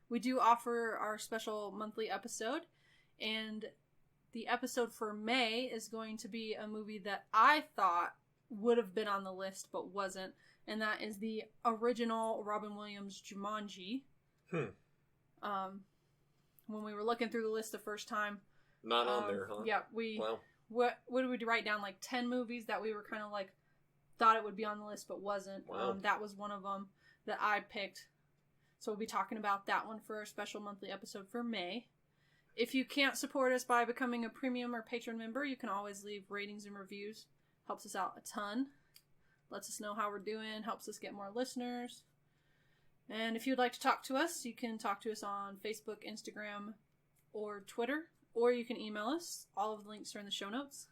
Speaker 1: We do offer our special monthly episode, and the episode for May is going to be a movie that I thought would have been on the list but wasn't, and that is the original Robin Williams Jumanji. When we were looking through the list the first time,
Speaker 3: not on there, huh?
Speaker 1: Yeah,
Speaker 3: wow.
Speaker 1: What did we write down? Like 10 movies that we were kind of like thought it would be on the list but wasn't.
Speaker 3: Wow.
Speaker 1: That was one of them that I picked. So we'll be talking about that one for our special monthly episode for May. If you can't support us by becoming a premium or patron member, you can always leave ratings and reviews. Helps us out a ton. Lets us know how we're doing. Helps us get more listeners. And if you'd like to talk to us, you can talk to us on Facebook, Instagram, or Twitter. Or you can email us. All of the links are in the show notes.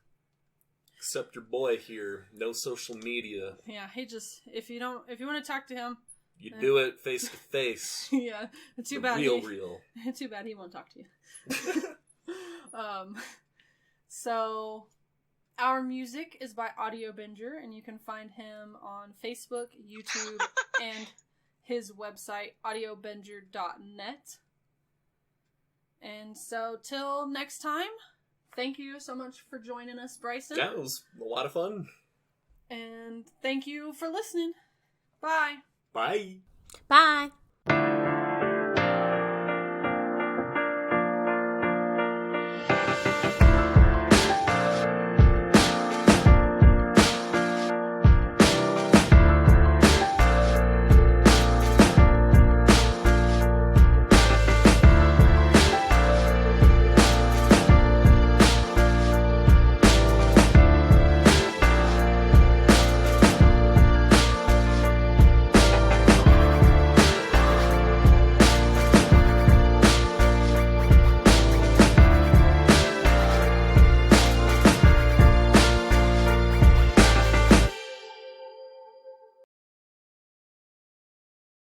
Speaker 3: Except your boy here. No social media.
Speaker 1: Yeah, if you want to talk to him,
Speaker 3: you do it face to face.
Speaker 1: Yeah, too bad.
Speaker 3: Real.
Speaker 1: Too bad he won't talk to you. So our music is by Audio Binger, and you can find him on Facebook, YouTube, and his website, audiobinger.net. And so, till next time, thank you so much for joining us, Bryson.
Speaker 3: Yeah, it was a lot of fun.
Speaker 1: And thank you for listening. Bye.
Speaker 3: Bye.
Speaker 2: Bye.